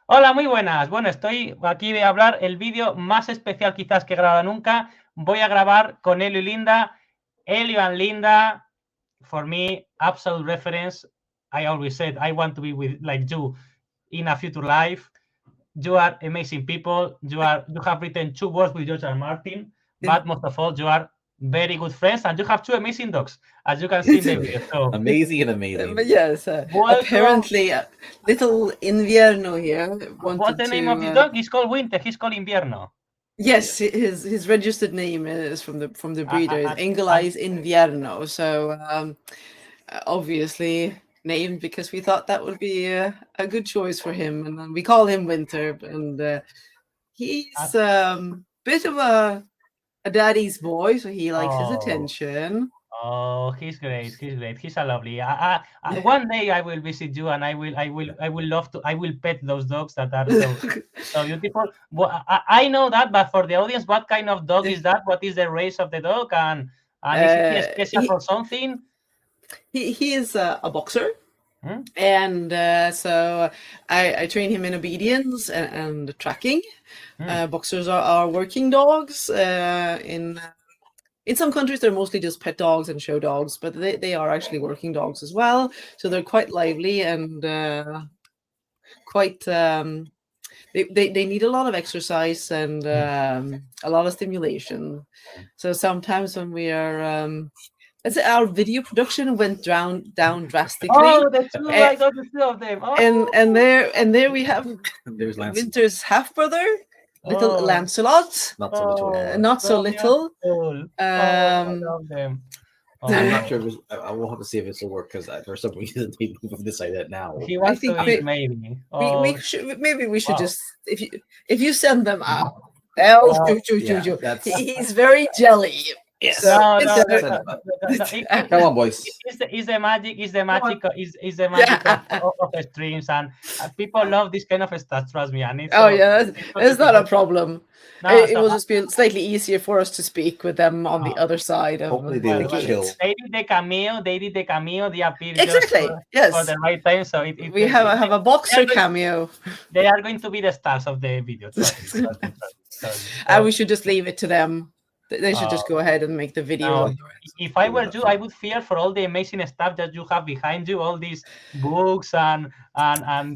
Hola, muy buenas. Bueno, estoy aquí de hablar el vídeo más especial quizás que he grabado nunca. Voy a grabar con Elio y Linda. Elio and Linda, for me, absolute reference. I always said I want to be with like you in a future life. You are amazing people. You have written 2 works with George R. R. Martin, but most of all, you are very good friends, and you have 2 amazing dogs, as you can see in the video. So Amazing and amazing. But yes, welcome. apparently, little invierno here What's wanted the name to. of his dog? He's called Winter. He's called Invierno. Yes, his registered name is from the breeder is Engelais Invierno. So obviously named because we thought that would be a good choice for him, and then we call him Winter. And he's bit of a daddy's boy, so he likes his attention. Oh, he's great. He's great. He's a lovely. One day I will visit you, and I will love to. I will pet those dogs that are so beautiful. Well, I know that, but for the audience, what kind of dog is that? What is the race of the dog? And is he special for something? He is a boxer. And so I train him in obedience and tracking. Boxers are working dogs. In some countries, they're mostly just pet dogs and show dogs, but they are actually working dogs as well. So they're quite lively and quite. They need a lot of exercise and a lot of stimulation. So sometimes when we are our video production went down drastically. Oh, the two! I got the 2 of them. Oh. And there we have There's Lancelot. Winter's half brother, little Lancelot. Not so little. Not so little. I love them. I'm not sure. I will have to see if this will work because for some reason we decided now. He wants to eat, maybe. Maybe we should just if you send them out, they'll choo. He's very jelly. Yes. So, come on, boys. Is the magic of streams, and people love this kind of stuff. Trust me, and it's not a problem. It will just be slightly easier for us to speak with them on the other side of hopefully they will chill. They did the cameo. They appeared exactly. Yes, for the right time. So we have a boxer cameo. They are going to be the stars of the video. And we should just leave it to them. They should just go ahead and make the video. If I were you, I would fear for all the amazing stuff that you have behind you, all these books and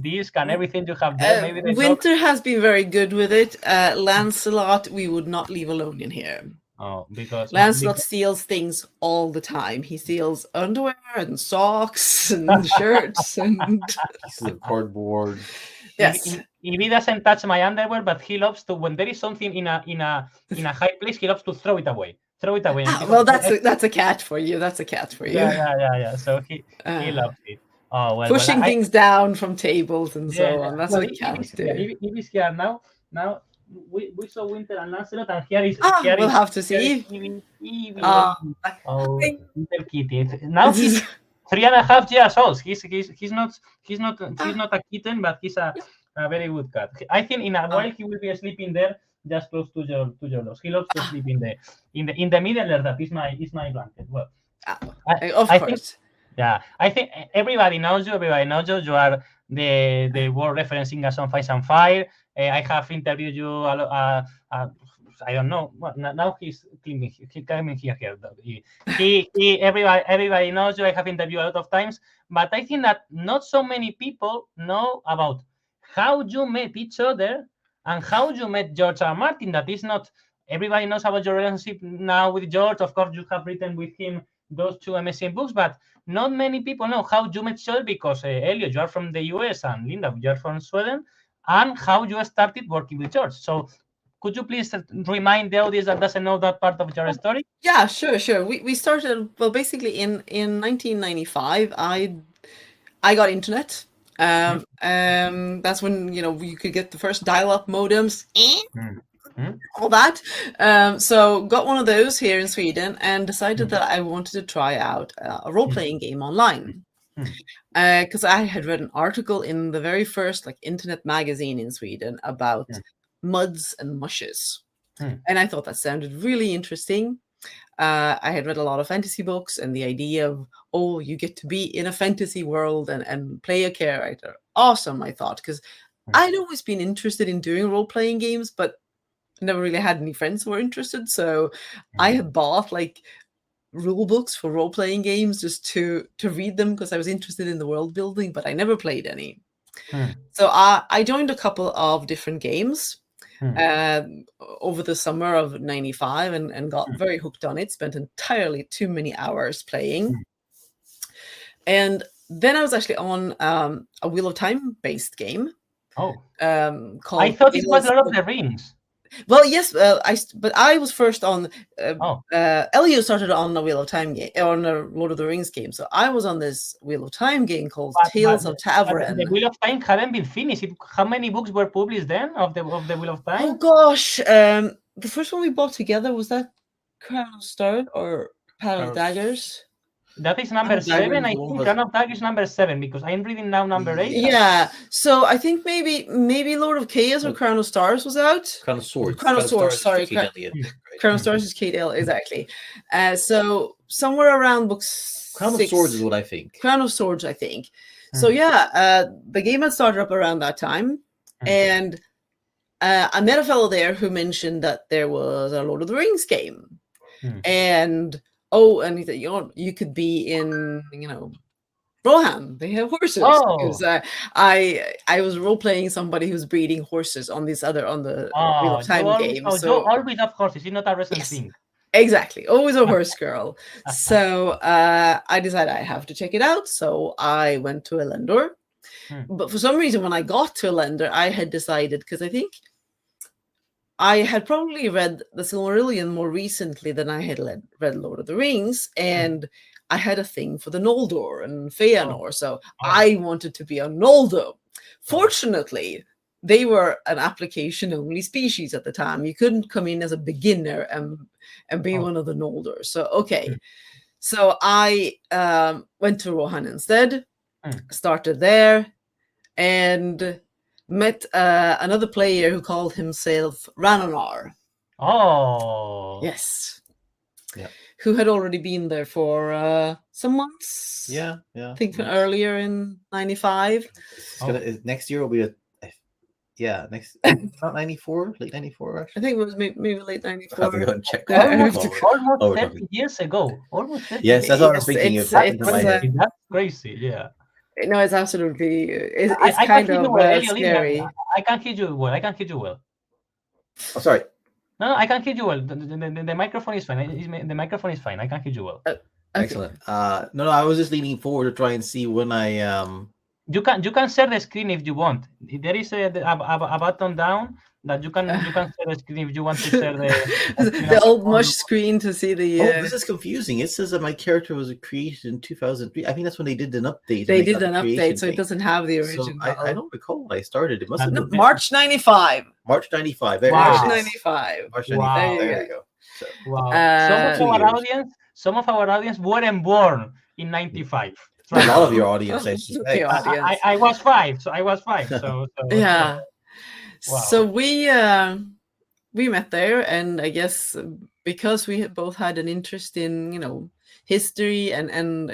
disc and everything you have there. Maybe Winter has been very good with it. Lancelot, we would not leave alone in here. Oh, because Lancelot steals things all the time. He steals underwear and socks and shirts and pieces of cardboard. Yes. He doesn't touch my underwear, but he loves to. When there is something in a high place, he loves to throw it away. Well, that's a cat for you. That's a cat for you. Yeah. So he loves it. Oh well. Pushing things down from tables and so on. That's what a cat do. He is here now. Now we saw Winter and Lancelot, and here is. We'll have to see. Little kitty. Now he's 3.5 years old. He's not a kitten, but he's a very good cat. I think in a while he will be sleeping there, just close to your nose. He loves to sleep in the middle there. That is my blanket. Well, of course. I think everybody knows you. You are the world reference in Gas on Fire. I have interviewed you a lot. I don't know. Well, now he's coming here. Everybody knows you. I have interviewed a lot of times, but I think that not so many people know about how you met each other and how you met George R. R. Martin. That is not everybody knows about your relationship now with George. Of course, you have written with him those 2 amazing books, but not many people know how you met each other because Elio, you are from the US, and Linda, you are from Sweden, and how you started working with George. So could you please remind the audience that doesn't know that part of your story? Yeah, sure. We started, well, basically in 1995, I got internet. That's when, you could get the first dial-up modems, all that. So got one of those here in Sweden and decided that I wanted to try out a role-playing game online. Because I had read an article in the very first internet magazine in Sweden about muds and mushes. And I thought that sounded really interesting. I had read a lot of fantasy books, and the idea of, you get to be in a fantasy world and play a character. Awesome, I thought, because I'd always been interested in doing role-playing games, but never really had any friends who were interested. So I had bought like rule books for role-playing games just to read them because I was interested in the world building, but I never played any. So I joined a couple of different games over the summer of 95 and got very hooked on it, spent entirely too many hours playing. And then I was actually on a Wheel of Time based game. Called I thought it was Lord of the Rings. Well, yes, but I was first on. Elio started on a Wheel of Time game, on a Lord of the Rings game. So I was on this Wheel of Time game called Tales of Tavern. The Wheel of Time hadn't been finished. How many books were published then of the Wheel of Time? Oh gosh, the first one we bought together, was that Crown of Stone or Path of Daggers? That is number 7. I think Crown of Daggers is number 7 because I'm reading now number 8. Yeah, so I think maybe Lord of Chaos or Crown of Stars was out. Crown of Swords. Crown of Swords. Sorry, Crown of Stars is Kate Elliott, exactly. So somewhere around books. Crown of Swords is what I think. Crown of Swords, I think. So yeah, the game had started up around that time, and I met a fellow there who mentioned that there was a Lord of the Rings game, and he said, you could be in, Rohan. They have horses. Because I was role playing somebody who's breeding horses on the Wheel of Time game. So you always have horses. It's not a recent thing. Exactly. Always a horse girl. So I decided I have to check it out. So I went to Elendor. But for some reason, when I got to Elendor, I had decided, because I think I had probably read the Silmarillion more recently than I had read Lord of the Rings, and I had a thing for the Noldor and Feanor, so I wanted to be a Noldo. Fortunately, they were an application-only species at the time. You couldn't come in as a beginner and be one of the Noldors. So I went to Rohan instead, started there, and met another player who called himself Rhaenyra. Oh. Yes. Yeah. Who had already been there for some months. Yeah. I think earlier in 95. Next year will be not 94, late 94 actually. I think it was maybe late 94. I have to go and check. Almost 30 years ago. Almost 30 Yes, that's what I was thinking. That's crazy, yeah. No, it's absolutely. It's kind of scary. I can't hear you well. Oh, sorry. No, I can't hear you well. The microphone is fine. The microphone is fine. I can't hear you well. Okay. Excellent. No, I was just leaning forward to try and see when I You can share the screen if you want. There is a button down that you can share the screen if you want to share the old mush screen to see the. this is confusing. It says that my character was created in 2003. I think that's when they did an update. They did an update, so it doesn't have the original. So I don't recall when I started. It must have been March 95. March 95. March 95. March 95. There you go. So. Wow. Some of our audience weren't born in 95. A lot of your audience, I suspect. I was 5, so I was 5. So yeah. Wow. So we met there, and I guess because we both had an interest in history and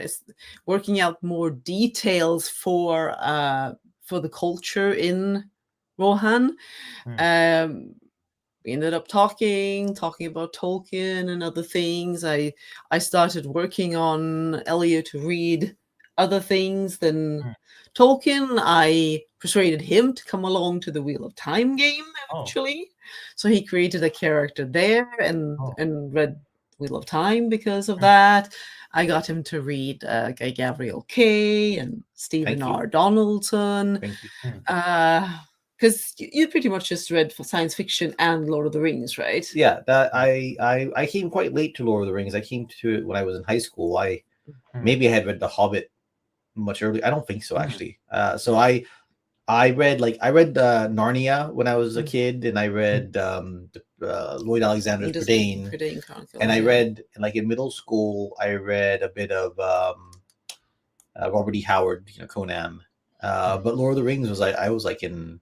working out more details for the culture in Rohan, we ended up talking about Tolkien and other things. I started working on Elio to read other things than Tolkien. I persuaded him to come along to the Wheel of Time game eventually. So he created a character there and read Wheel of Time because of that. I got him to read Gabriel Kay and Stephen R. Donaldson. Thank you. Because you pretty much just read for science fiction and Lord of the Rings, right? Yeah, I came quite late to Lord of the Rings. I came to it when I was in high school. Maybe I had read The Hobbit much earlier. I don't think so, actually. So I read Narnia when I was a kid, and I read Lloyd Alexander's Prydain, and I read in middle school. I read a bit of Robert E. Howard, Conan. But Lord of the Rings was I was in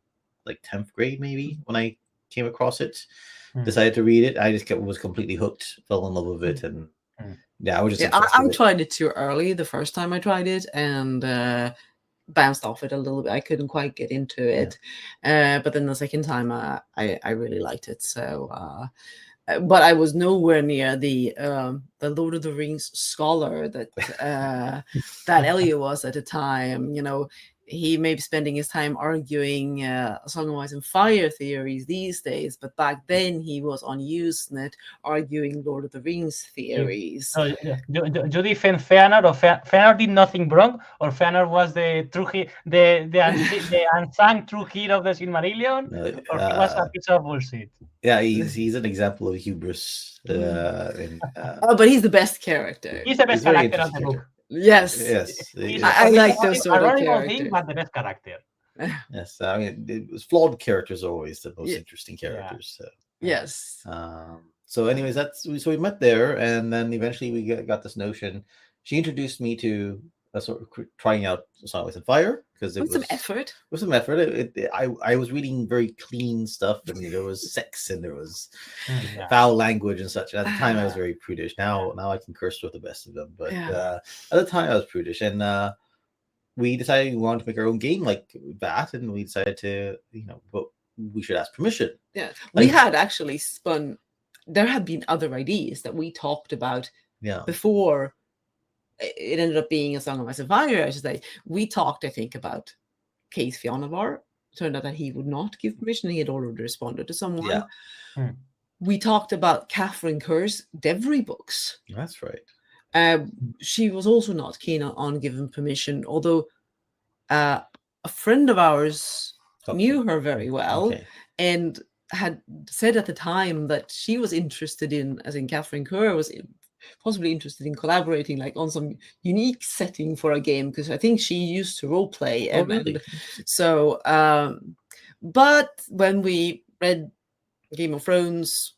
10th grade maybe when I came across it. Decided to read it. I just was completely hooked, fell in love with it, and I was just. I tried it too early the first time I tried it, and bounced off it a little bit. I couldn't quite get into it, but then the second time I really liked it. So but I was nowhere near the Lord of the Rings scholar that that Elio was at the time. You know, he may be spending his time arguing Song of Ice and Fire theories these days, but back then he was on Usenet arguing Lord of the Rings theories. So you defend Feanor, or Feanor did nothing wrong, or Feanor was the true the unsung true hero of the Silmarillion, or he was a piece of bullshit? Yeah, he's an example of hubris. But he's the best character. He's the best very character of the interesting book. Yes. I like those sort of characters. Thing, but the best character. Yes, I mean, it was flawed characters are always the most interesting characters. So. Yes. So, anyways, so we met there, and then eventually we got this notion. She introduced me to sort of trying out Song of Ice and Fire because it was some effort. With some effort. I was reading very clean stuff, and there was sex and there was foul language and such. And at the time, I was very prudish. Now I can curse with the best of them, but at the time, I was prudish, and we decided we wanted to make our own game like that, and we decided to, but we should ask permission. Yeah, we had actually spun. There had been other ideas that we talked about before it ended up being a Song of Ice and Fire, I should say. We talked, I think, about Keith Fionnavar. Turned out that he would not give permission. He had already responded to someone. Yeah. We talked about Catherine Kerr's Devry books. That's right. She was also not keen on giving permission, although a friend of ours knew her very well and had said at the time that she was interested in, as in Catherine Kerr was possibly interested in collaborating like on some unique setting for a game, because I think she used to role play. So but when we read Game of Thrones,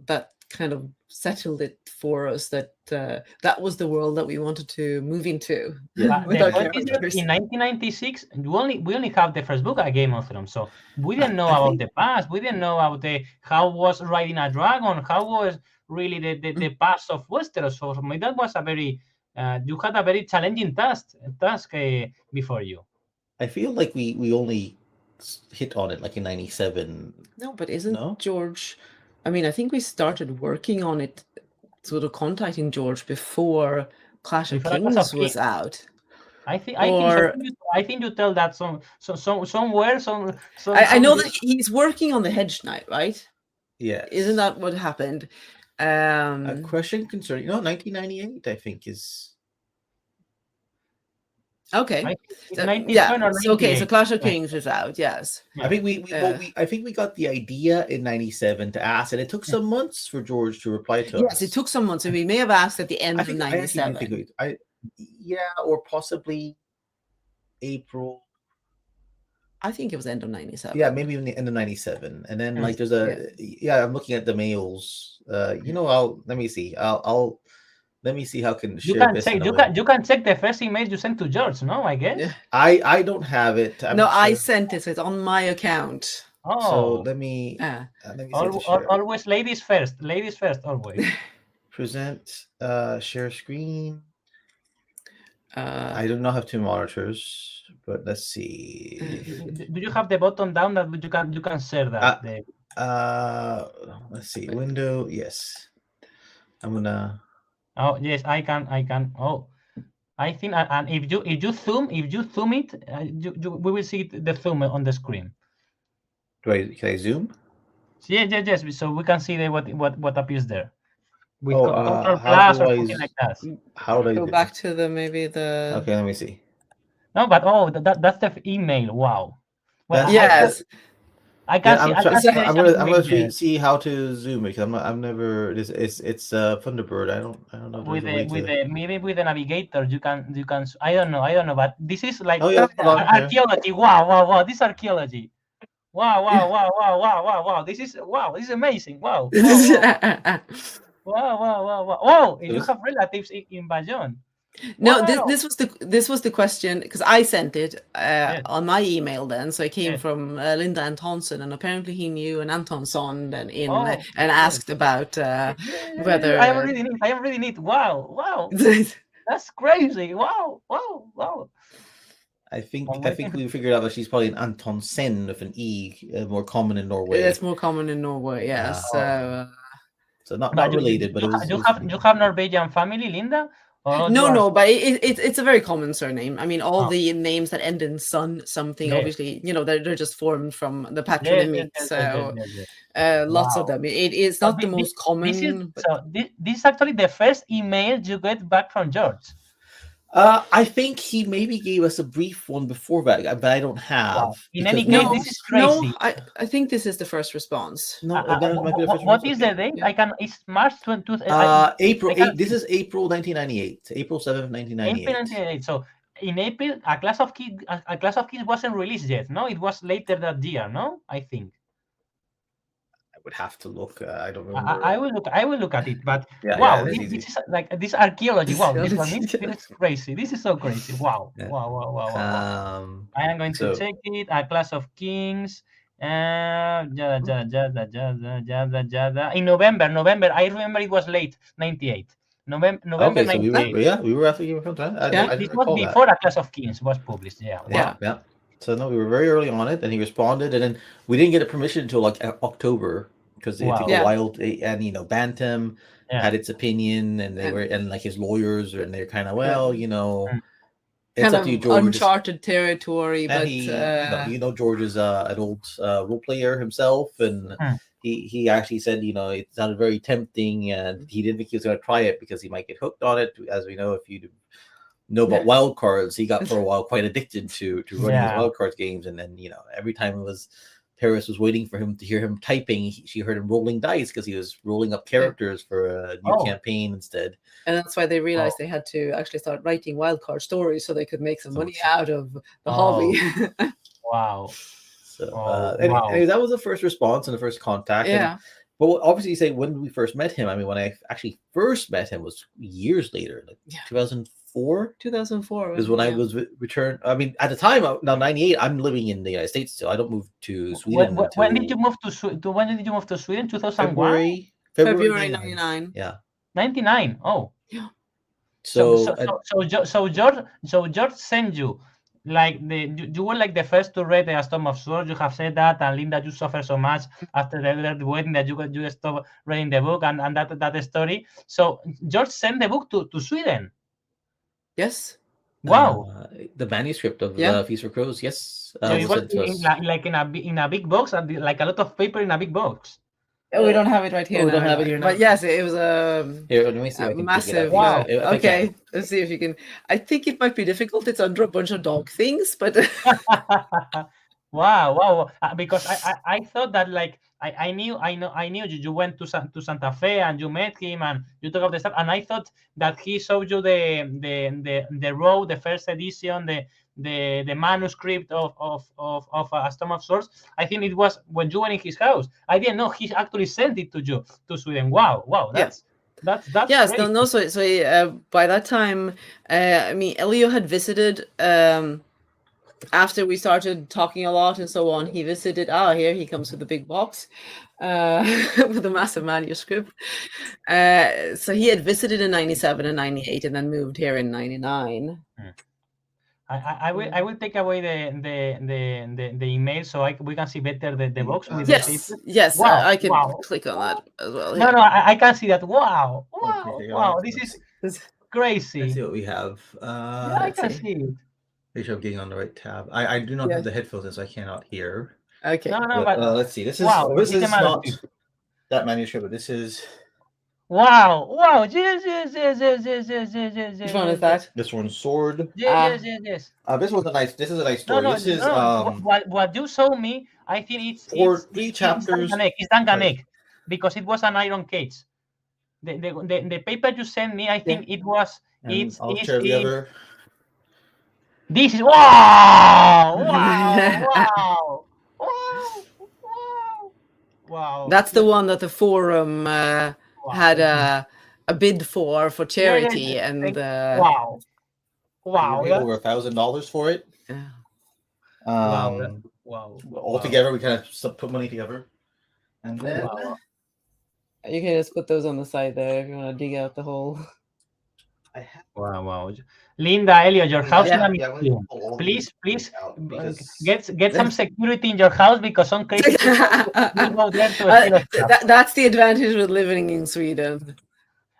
that kind of settled it for us that that was the world that we wanted to move into. In 1996, we only have the first book, A Game of Thrones, so we didn't know about the past. We didn't know about how was riding a dragon, how was really the past of Westeros. So for me, that was a very you had a very challenging task before you. I feel like we only hit on it like in 97. No, but isn't George? I mean, I think we started working on it, sort of contacting George before Clash of Kings was out. I think you tell that somewhere. I know that he's working on the Hedge Knight, right? Yeah. Isn't that what happened? A question concerning 1998, I think is. Okay. So Clash of Kings is out. Yes. I think we got the idea in 97 to ask, and it took some months for George to reply to us. Yes, it took some months, and we may have asked at the end of 97. Or possibly April. I think it was end of 97. Yeah, maybe in the end of 97, and then like there's I'm looking at the mails. Let me see. Let me see how can share you can check the first email you sent to George. No, I guess. Yeah. I don't have it. I sent it. It's on my account. Oh, so let me. Always ladies first. Ladies first, always. Present. Share screen. I do not have two monitors, but let's see. Do you have the button down that you can share that? Let's see. Window. Yes. I'm gonna. Oh yes, I can. Oh, I think, and if you zoom it, we will see the zoom on the screen. Can I zoom? Yes. So we can see what appears there. With Control plus or something like that. How do I go back to maybe the? Okay, let me see. No, but that's the email. Wow. Well, yes. I can see. I'm gonna see how to zoom it because I'm never. It's Thunderbird. I don't know. Maybe with the navigator you can. I don't know. But this is like archaeology. Wow. This is archaeology. Wow. This is amazing. Wow. Wow. You have relatives in Bayonne. No, this was the question because I sent it on my email then, so it came from Linda Antonsson, and apparently he knew an Antonsson and asked about whether I am really neat. Wow, that's crazy. Wow. I think we figured out that she's probably an Anton Sen with an E, more common in Norway. It's more common in Norway, yes. So not But related, but it was. You have Norwegian family, Linda? Or No, but it's a very common surname. I mean, all Oh. the names that end in son something, Yes. obviously, they're just formed from the patronymic. Lots of Wow. them. It's not the most common. This is actually the first email you get back from George. I think he maybe gave us a brief one before that, but I don't have. Wow. In any case, this is crazy. No, I think this is the first response. No, that might be the first what one. is the date? It's March 20. April 8. This is April 1998. April 7th, 1998. April 1998. So in April, a Class of Kids wasn't released yet. No, it was later that year. No, I think. I would have to look. I don't remember. I will look at it. But Yeah, wow, that's this easy. is like this archaeology. Wow, this is crazy. This is so crazy. Wow, Yeah. wow. I am going to check it. A Class of Kings. In November. I remember it was late 98. November Okay, so 98. we were after you from time. This was before A Class of Kings was published. Yeah. Wow. Yeah. So no, we were very early on it, and he responded, and then we didn't get a permission until like October because it took a while, and Bantam had its opinion, and they were, and like his lawyers, and they're kind of it's kind up to you, of George. Uncharted territory, but George is an old role player himself, and he actually said, it sounded very tempting, and he didn't think he was going to try it because he might get hooked on it. As we know, if you know about wild cards, he got for a while quite addicted to running his wild cards games, and then every time Paris was waiting for him to hear him typing, she heard him rolling dice because he was rolling up characters for a new campaign instead. And that's why they realized they had to actually start writing wildcard stories so they could make some money out of the hobby. Wow. So anyway, that was the first response and the first contact. Yeah. But obviously, you say when we first met him. I mean, when I actually first met him was years later, like 2004. 2004 is when I was returned. I mean, at the time, now 98. I'm living in the United States still. I don't move to Sweden. When did you move to Sweden? When did you move to Sweden? 2001. February 99. Yeah. 99. Oh. Yeah. So George sent you. Like you were like the first to read the Storm of Swords. You have said that, and Linda, you suffered so much after the wedding that you stopped reading the book and that story. So George sent the book to Sweden. Yes. Wow. The manuscript of Feast for Crows. Yes. So it was like in a big box, and like a lot of paper in a big box. Oh, we don't have it right here. We don't have it here now. But yes, it was here, let me see if I can massive. Wow. Okay, let's see if you can. I think it might be difficult. It's under a bunch of dog things, but wow. Because I thought that like I knew you went to Santa Fe and you met him and you talked about the stuff, and I thought that he showed you the first edition, the manuscript of A Storm of Swords. I think it was when you were in his house. I didn't know he actually sent it to you to Sweden. Wow. That's yes. great. No. So by that time, I mean, Elio had visited. After we started talking a lot and so on, he visited. Here he comes with a big box, with a massive manuscript. So he had visited in 97 and 98, and then moved here in 99. I will take away the email so we can see better the box. With yes. Wow, I can click on that as well. No, I can see that. Wow, this is crazy. Let's see what we have. I can see it. Make sure I'm getting on the right tab. I do not have the headphones, so I cannot hear. Okay. But let's see. This is this is not that manuscript, but this is. Wow! Yes. Which one is that? This one's sword. Yes. This is a nice story. This is what you showed me. I think it's 3 chapters. It's Duncan because it was an iron cage. The paper you sent me, I think it was. I'll share the other. This is wow! That's the one that the forum had a bid for charity, and wow! Over $1,000 for it. Wow! All together, we kind of put money together, and then you can just put those on the side there if you want to dig out the hole. Wow! Linda, Elio, your house Yeah. in a museum. Please, get some security in your house because some crazy people will go there to steal stuff. That's the advantage with living in Sweden.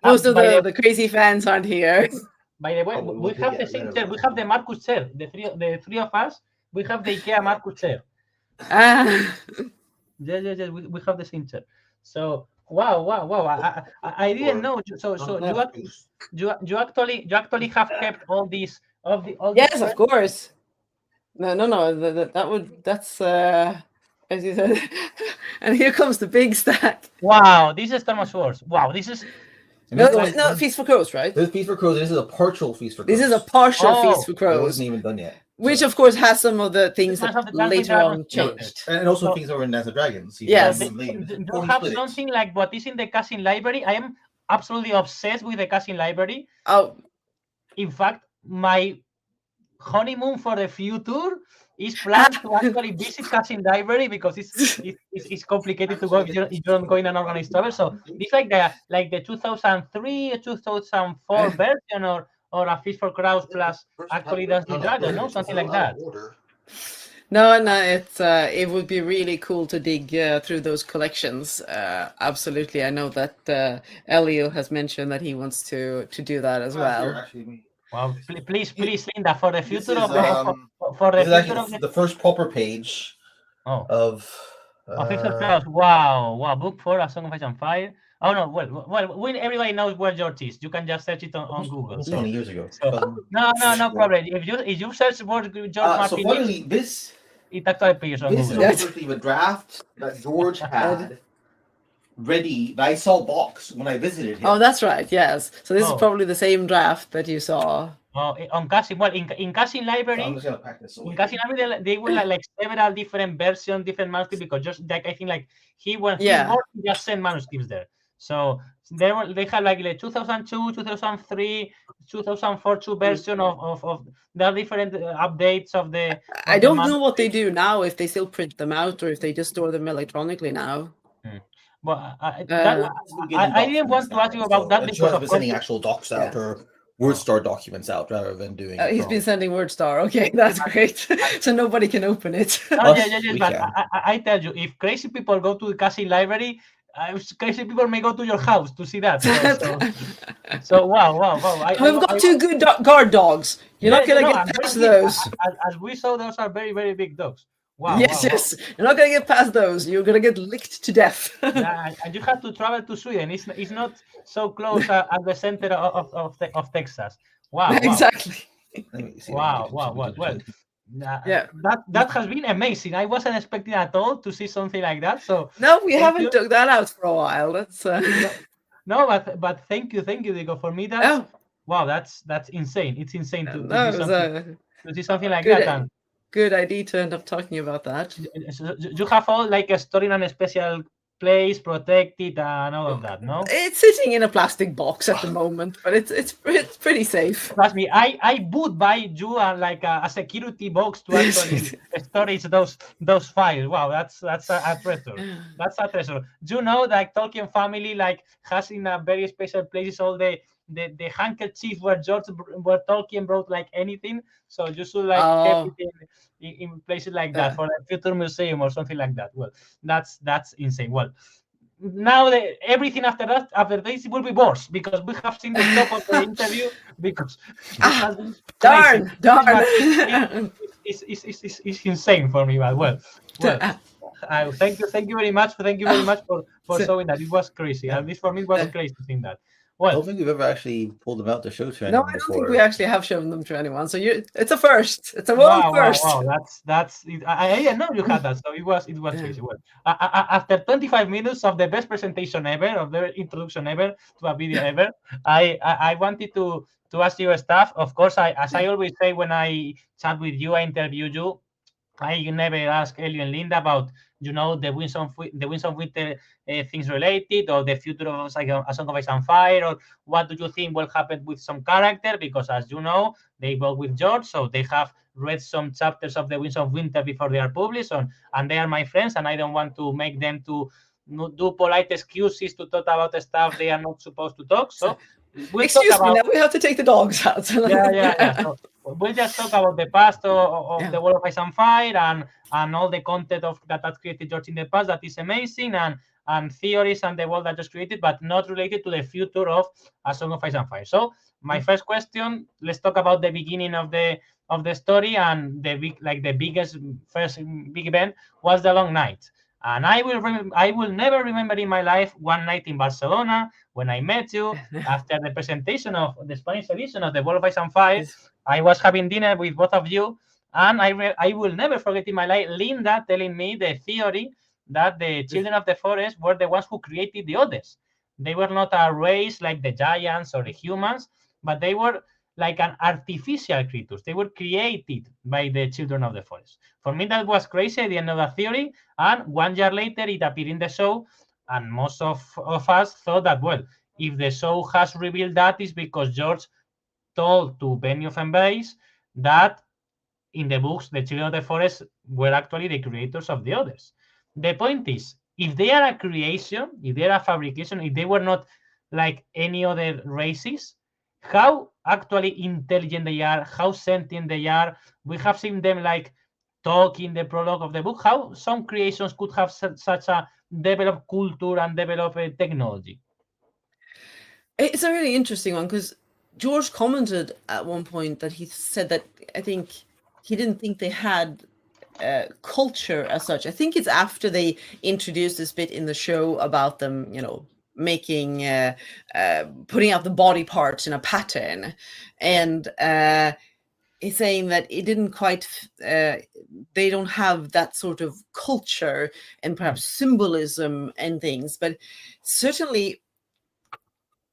Most of the crazy fans aren't here. By the way, we have the same chair. We have the Marcus chair. The three of us, we have the IKEA Marcus chair. Yes. We have the same chair. So wow. I didn't know. So you actually have kept all these Yes, of course. No. That's as you said. And here comes the big stack. Wow, this is Thomas Wars. Wow, this is no, Feast for Crows, right? This is Feast for Crows. This is a partial Feast for Crows. This is a partial Feast for Crows. It wasn't even done yet. Which, of course, has some of the things that later on changed. And also things over in Dance of Dragons. Yes. You have something like what is in the casting library. I am absolutely obsessed with the casting library. Oh. In fact, my honeymoon for the future is planned to actually visit casting library because it's complicated to go if you don't go in an organized travel. So it's like the 2003, 2004 version or a Feast for Crows plus actually Dance with Dragons, no? Something like that. No, it would be really cool to dig through those collections. Absolutely. I know that Elio has mentioned that he wants to do that as well. Well, please, Linda, for the future of the first proper page of Feast for Crows. Wow, book 4, A Song of Ice and Fire. Oh no, well, everybody knows where George is. You can just search it on Google. So many years ago. So, no problem. If you search word George Martin, so finally, it actually appears on Google. This is a draft that George had ready. That I saw box when I visited him. Oh, that's right. Yes. So this is probably the same draft that you saw. On casting, in casting library, I'm just gonna pack this away. In casting library, they will like several different versions, different manuscripts because just like I think like he just sent manuscripts there. So they have like 2002, 2003, 2004 two version of the different updates of the. I don't know what they do now, if they still print them out or if they just store them electronically now. But I didn't want to ask you about that because of sending actual docs out or WordStar documents out rather than doing. He's been sending WordStar. Okay, that's great. So nobody can open it. Yes. But I tell you, if crazy people go to the casting library, crazy people may go to your house to see that. So wow. We've got two good guard dogs. You're not going to get past those. As we saw, those are very, very big dogs. Wow. Yes. You're not going to get past those. You're going to get licked to death. And you have to travel to Sweden. It's not so close at the center of Texas. Wow. Exactly. Wow. Well. That has been amazing. I wasn't expecting at all to see something like that. So no, we haven't dug that out for a while. That's no, but thank you, Diego. For me, that's that's insane. It's insane to see something like that. And good idea to end up talking about that. You have all like a story in a special place, protected, and all of that. No, it's sitting in a plastic box at the moment, but it's pretty safe. Trust me, I would buy you like a security box to actually storage those files. Wow, that's a treasure. That's a treasure. Do you know that Tolkien family like has in a very special places all the handkerchief where Tolkien brought like anything. So you should like keep it in places like that for a future museum or something like that. Well, that's insane. Well, now everything after this will be worse because we have seen the top of the interview because darn. It's insane for me. But well. Thank you very much. Thank you very much for showing that. It was crazy. At least for me, it was crazy seeing that. Well, I don't think we've ever actually pulled them out to show to anyone. No, I don't think we actually have shown them to anyone. So it's a first. It's a world first. Wow. That's. I didn't know you had that. So it was crazy. Well, after 25 minutes of the best presentation ever, of the introduction ever to a video ever, I wanted to ask you stuff. Of course, as I always say when I chat with you, I interview you. I never ask Elio and Linda about the Winds of Winter things related or the future of like A Song of Ice and Fire, or what do you think will happen with some character, because as you know they work with George, so they have read some chapters of the Winds of Winter before they are published, and they are my friends and I don't want to make them to do polite excuses to talk about stuff they are not supposed to talk. So we'll Excuse talk me, about now we have to take the dogs out. yeah. So we'll just talk about the past of Yeah. the World of Ice and Fire and all the content of that created George in the past. That is amazing, and theories and the world that just created, but not related to the future of A Song of Ice and Fire. So my first question, let's talk about the beginning of the story, and the biggest first big event was the long night. And I will never remember in my life one night in Barcelona when I met you after the presentation of the Spanish edition of the World of Ice and Fire. I was having dinner with both of you, and I will never forget in my life Linda telling me the theory that the children of the forest were the ones who created the others. They were not a race like the giants or the humans, but they were like an artificial creatures. They were created by the children of the forest. For me, that was crazy. I didn't know that theory. And 1 year later, it appeared in the show. And most of us thought that, well, if the show has revealed that, is because George told to Benioff and Weiss that in the books, the children of the forest were actually the creators of the others. The point is, if they are a creation, if they are a fabrication, if they were not like any other races, how actually intelligent they are, how sentient they are. We have seen them like talk in the prologue of the book, how some creations could have such a developed culture and developed technology. It's a really interesting one, because George commented at one point that he said that I think he didn't think they had culture as such. I think it's after they introduced this bit in the show about them, making putting out the body parts in a pattern, and he's saying that it didn't quite they don't have that sort of culture and perhaps symbolism and things, but certainly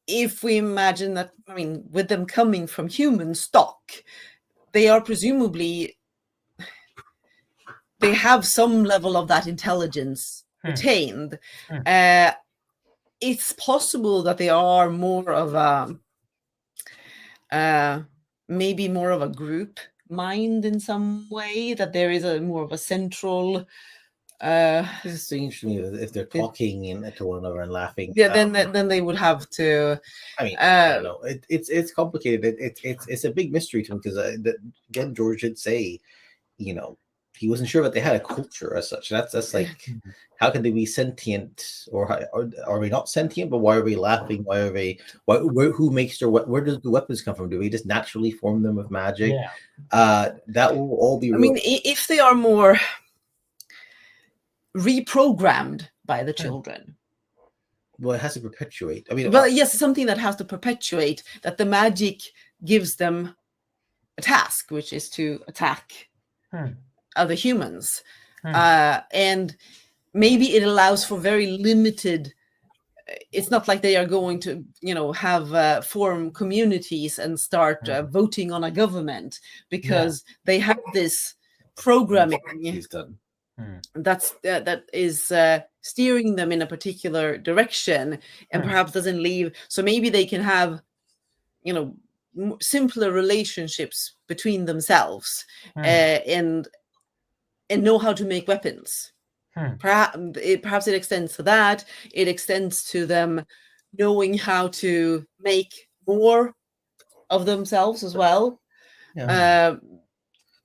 if we imagine that, I mean, with them coming from human stock, they are presumably, they have some level of that intelligence retained. It's possible that they are more of a maybe more of a group mind in some way, that there is a more of a central This is interesting if they're talking to one another and laughing. Yeah, then they would have to. I mean, I don't know. It's complicated. It's a big mystery to me, because again, George did say, he wasn't sure that they had a culture as such. That's like, how can they be sentient, or are we not sentient? But why are we laughing? Why are they? Who makes their? Where does the weapons come from? Do we just naturally form them with magic? Yeah. That will all be. I mean, if they are more reprogrammed by the children. Well, it has to perpetuate. I mean, well, yes, something that has to perpetuate, that the magic gives them a task, which is to attack other humans. And maybe it allows for very limited, it's not like they are going to, have form communities and start voting on a government, because they have this programming he's done. That is steering them in a particular direction, and perhaps doesn't leave. So maybe they can have, simpler relationships between themselves, and know how to make weapons. Perhaps it extends to that. It extends to them knowing how to make more of themselves as well. Yeah.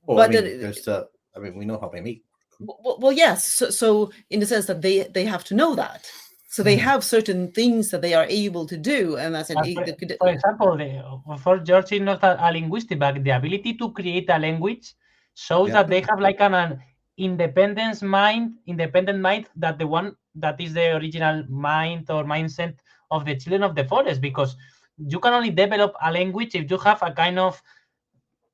But we know how they make. Well, yes. So in the sense that they have to know that. So they have certain things that they are able to do, and that's for example, for George is not a linguistic, but the ability to create a language shows that they have like an independent mind that the one that is the original mind or mindset of the children of the forest, because you can only develop a language if you have a kind of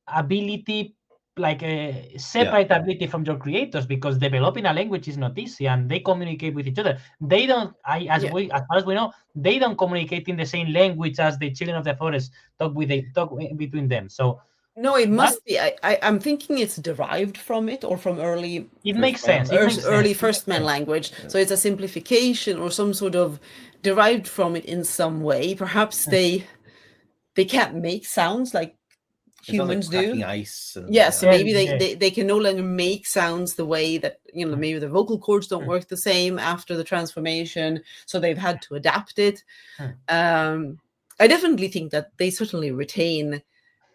ability, like a separate ability from your creators, because developing a language is not easy, and they communicate with each other. They don't, as far as we know, they don't communicate in the same language as the children of the forest talk between them. So no, it must be. I'm thinking it's derived from it, or from early. It makes sense. Early First Man language. So it's a simplification or some sort of derived from it in some way. Perhaps they can't make sounds like humans do. Ice and, so maybe they can no longer make sounds the way that maybe the vocal cords don't work the same after the transformation, so they've had to adapt it. I definitely think that they certainly retain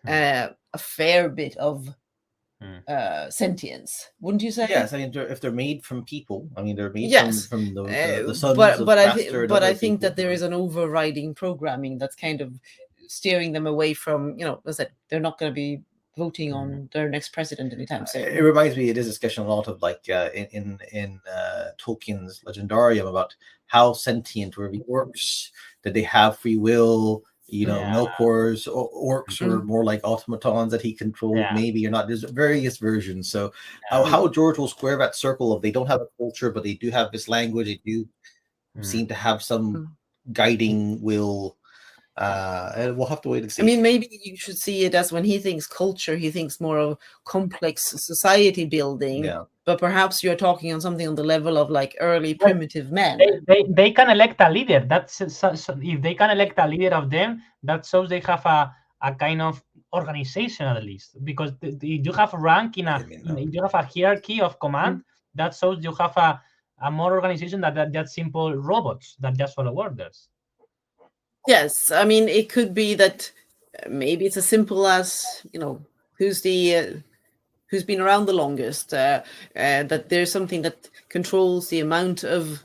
a fair bit of sentience, wouldn't you say? Yes, I mean, if they're made from people, I mean, they're made Yes. from the sons but of I Craster and but other I think people. that there is an overriding programming that's kind of steering them away from, as I said, they're not going to be voting on their next president anytime soon. It reminds me, it is a discussion a lot of like in Tolkien's Legendarium about how sentient were the orcs. Did they have free will? Melkor's orcs were more like automatons that he controlled, maybe or not. There's various versions. So how George will square that circle of they don't have a culture, but they do have this language. They do seem to have some guiding will. And we'll have to wait and see. I mean, maybe you should see it as when he thinks culture, he thinks more of complex society building. Yeah. But perhaps you're talking on something on the level of like early primitive men. They can elect a leader. That's if they can elect a leader of them, that shows they have a kind of organization at least. Because you have a rank you have a hierarchy of command, that shows you have a more organization than just simple robots that just follow orders. Yes, I mean, it could be that maybe it's as simple as, who's been around the longest, that there's something that controls the amount of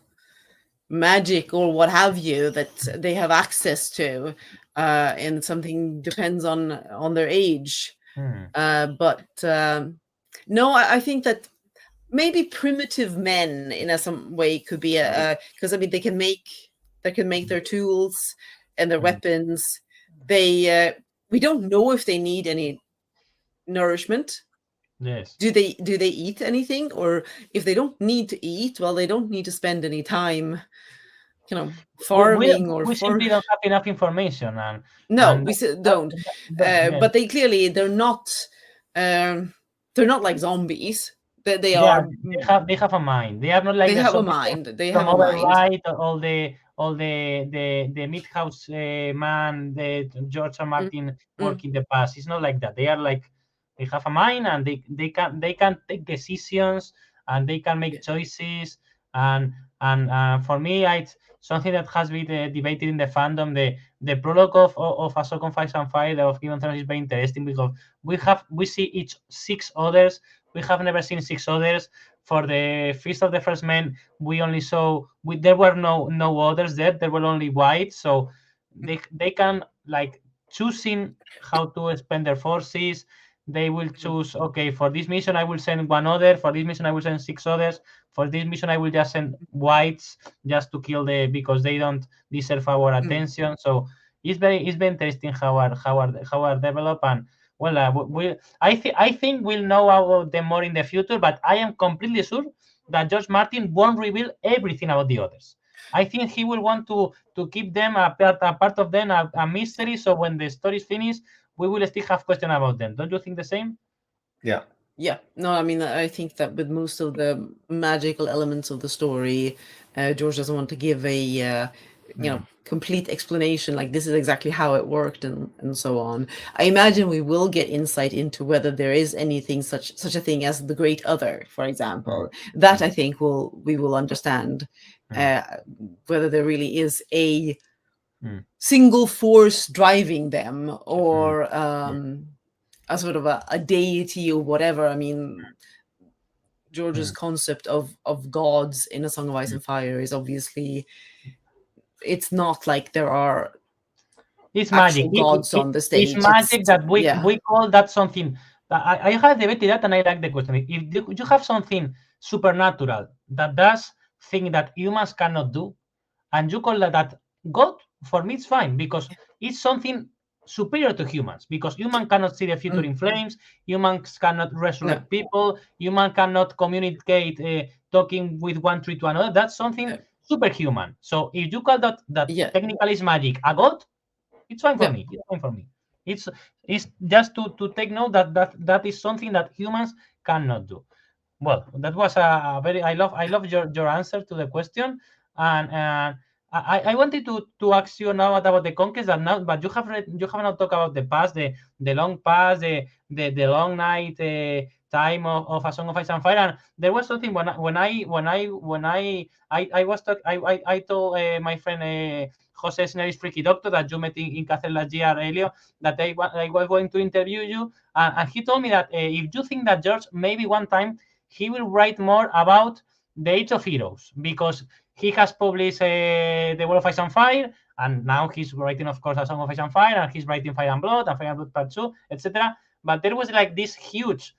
magic or what have you that they have access to, and something depends on their age. But no, I think that maybe primitive men in some way could be because I mean they can make their tools and their weapons. They we don't know if they need any nourishment. Yes. Do they eat anything? Or if they don't need to eat, well, they don't need to spend any time, farming we simply don't have enough information. We don't. But they're not like zombies. They have a mind. They are not like they have a mind. They have a mind. Right, all the Midhouse man, the George R. Martin work in the past. It's not like that. They are like they have a mind and they can take decisions and they can make choices and for me it's something that has been debated in the fandom. The prologue of A Song of Ice and Fire of Game of Thrones is very interesting because we see each 6 others. We have never seen 6 others. For the Feast of the First Men, we only saw there were no others there. There were only white, so they can like choosing how to spend their forces. They will choose, okay, for this mission I will send 1 other. For this mission I will send 6 others. For this mission I will just send whites just to kill because they don't deserve our attention. So it's very interesting how are developed and. Well, I think we'll know about them more in the future, but I am completely sure that George Martin won't reveal everything about the others. I think he will want to keep them a part of them a mystery. So when the story is finished, we will still have questions about them. Don't you think the same? Yeah. Yeah. No, I mean, I think that with most of the magical elements of the story, George doesn't want to give a complete explanation, like this is exactly how it worked and so on. I imagine we will get insight into whether there is anything such a thing as the Great Other, for example. That I think we will understand whether there really is a single force driving them or a sort of a deity or whatever. I mean, George's concept of gods in A Song of Ice and Fire is obviously, it's not like there are magic gods on the stage. It's magic that we call that something. I have debated that and I like the question. If you have something supernatural that does things that humans cannot do, and you call that God, for me it's fine because it's something superior to humans, because human cannot see the future in flames, humans cannot resurrect people, human cannot communicate talking with one tree to another. That's something superhuman. So if you call that technically is magic a god, it's fine for me. It's fine for me. It's just to take note that is something that humans cannot do. Well, that was a very I love your answer to the question, and I wanted to ask you now about the conquest but you have not talked about the past, the long past, the long night time of A Song of Ice and Fire. And there was something when I told my friend Jose Sneris Freaky Doctor that you met in Cáceres last year, Elio, that I was going to interview you, and he told me that if you think that George maybe one time he will write more about the Age of Heroes, because he has published The World of Ice and Fire, and now he's writing, of course, A Song of Ice and Fire, and he's writing Fire and Blood Part 2, etc. But there was like this huge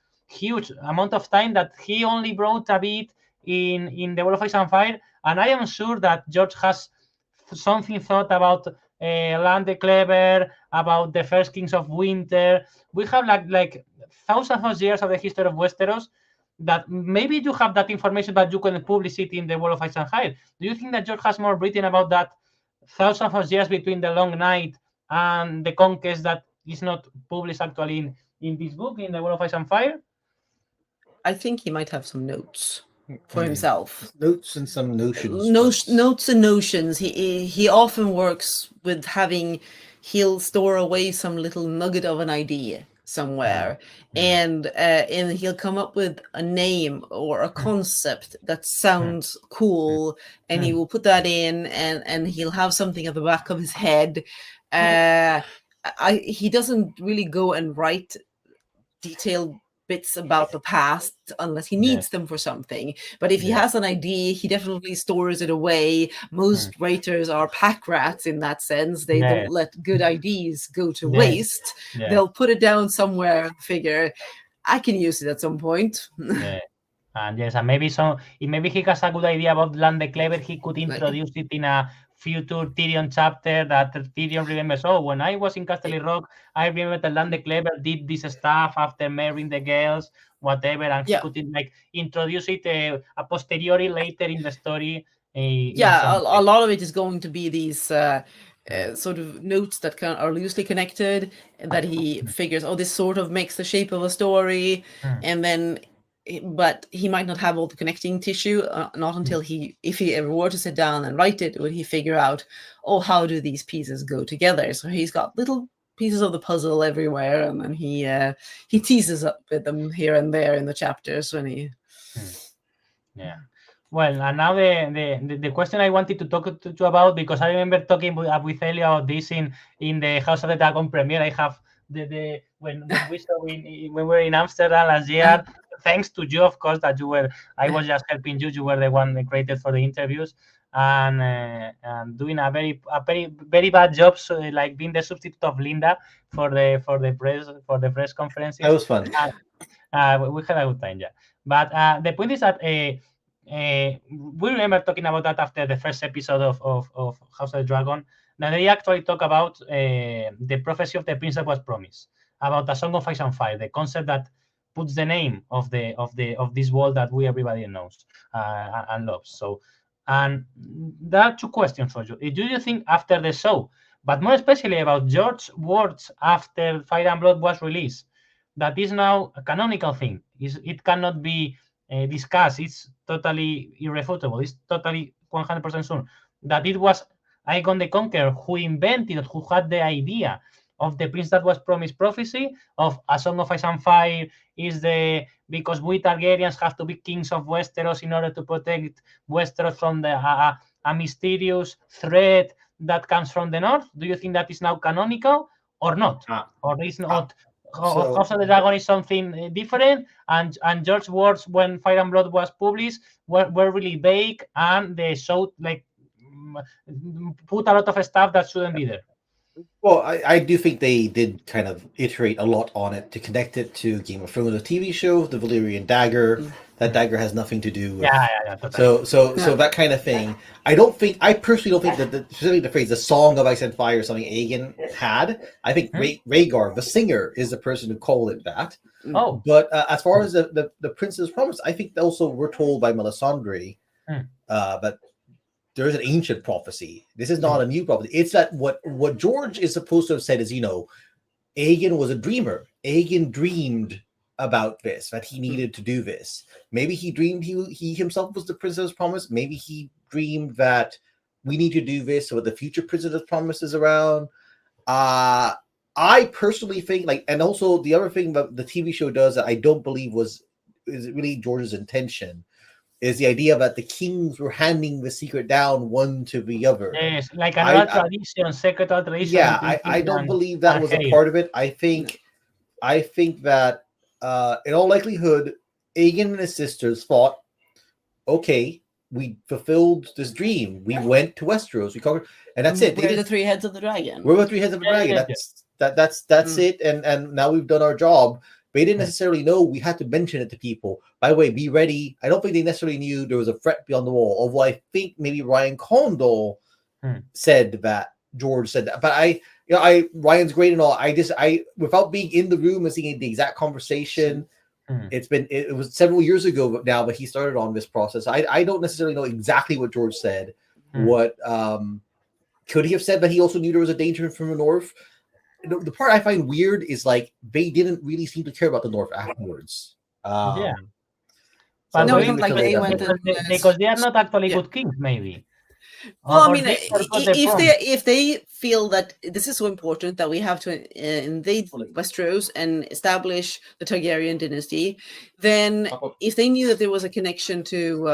amount of time that he only wrote a bit in The World of Ice and Fire, and I am sure that George has something thought about Land the Clever, about the first Kings of Winter. We have like thousands of years of the history of Westeros that maybe you have that information, but you couldn't publish it in The World of Ice and Fire. Do you think that George has more written about that thousands of years between the Long Night and the Conquest that is not published actually in this book, in The World of Ice and Fire? I think he might have some notes for himself. Notes and some notions. Notes and notions. He often works with he'll store away some little nugget of an idea somewhere, and he'll come up with a name or a concept that sounds cool, and he will put that in, and he'll have something at the back of his head. He doesn't really go and write detailed bits about the past unless he needs them for something. But if he has an idea, he definitely stores it away. Most writers are pack rats in that sense. They don't let good ideas go to waste. They'll put it down somewhere, figure, I can use it at some point. And and maybe he has a good idea about Land the Clever. He could introduce it in a future Tyrion chapter that Tyrion remembers. Oh, when I was in Castle Rock, I remember that Land the Clever did this stuff after marrying the girls, whatever, and he could introduce it a posteriori later in the story. A lot of it is going to be these sort of notes that are loosely connected, that he figures, this sort of makes the shape of a story, and then. But he might not have all the connecting tissue, not until if he ever were to sit down and write it, would he figure out, how do these pieces go together? So he's got little pieces of the puzzle everywhere, and then he teases up with them here and there in the chapters when he. Well, and now the question I wanted to talk to you about, because I remember talking with Elio about this in the House of the Dragon premiere. I have when we saw when we were in Amsterdam last year. Thanks to you, of course, that I was just helping you. You were the one that created for the interviews, and doing a very very bad job, so, like being the substitute of Linda for the press conferences. That was fun. We had a good time, But the point is that we remember talking about that after the first episode of House of the Dragon. Now they actually talk about the prophecy of the prince that was promised, about A Song of Ice and Fire, the concept that puts the name of this world that everybody knows and loves. So, and there are two questions for you. Do you think after the show, but more especially about George's words after Fire and Blood was released, that is now a canonical thing? It cannot be discussed. It's totally irrefutable. It's totally 100% sure that it was Aegon the Conqueror who had the idea of the prince that was promised prophecy of A Song of Ice and Fire because we Targaryens have to be kings of Westeros in order to protect Westeros from a mysterious threat that comes from the north. Do you think that is now canonical or not? Or is not? House of the Dragon is something different, and George's words when Fire and Blood was published were really vague, and they showed put a lot of stuff that shouldn't be there. Well, I do think they did kind of iterate a lot on it to connect it to Game of Thrones, the TV show, the Valyrian dagger. That dagger has nothing to do with. Totally. So that kind of thing. I personally don't think that specifically the phrase "the Song of Ice and Fire" is something Aegon had. I think Rhaegar, the singer, is the person who called it that. Oh, but as far as the Prince's Promise, I think also we're told by Melisandre, but there is an ancient prophecy. This is not a new prophecy. It's that what George is supposed to have said is, Aegon was a dreamer. Aegon dreamed about this, that he needed to do this. Maybe he dreamed he himself was the Princess Promise. Maybe he dreamed that we need to do this so that the future Princess Promise is around. I personally think, like, and also the other thing that the TV show does that I don't believe is really George's intention is the idea that the kings were handing the secret down one to the other. Yes, like another tradition, secretary tradition. Yeah, I don't believe that was a part of it. I think that in all likelihood, Aegon and his sisters thought, okay, we fulfilled this dream. We went to Westeros. We conquered, and that's it. We're the three heads of the dragon. We're the three heads of the dragon. That's it. And now we've done our job. They didn't necessarily know we had to mention it to people. By the way, be ready. I don't think they necessarily knew there was a threat beyond the wall. Although I think maybe Ryan Condal said that. George said that. But Ryan's great and all. I without being in the room and seeing the exact conversation. It was several years ago now, but he started on this process. I don't necessarily know exactly what George said. What could he have said that he also knew there was a danger from the north? The part I find weird is like they didn't really seem to care about the north afterwards. But no, it's not like they went because they are not actually good kings, maybe. Well, I mean, if they feel that this is so important that we have to invade Westeros and establish the Targaryen dynasty, then if they knew that there was a connection to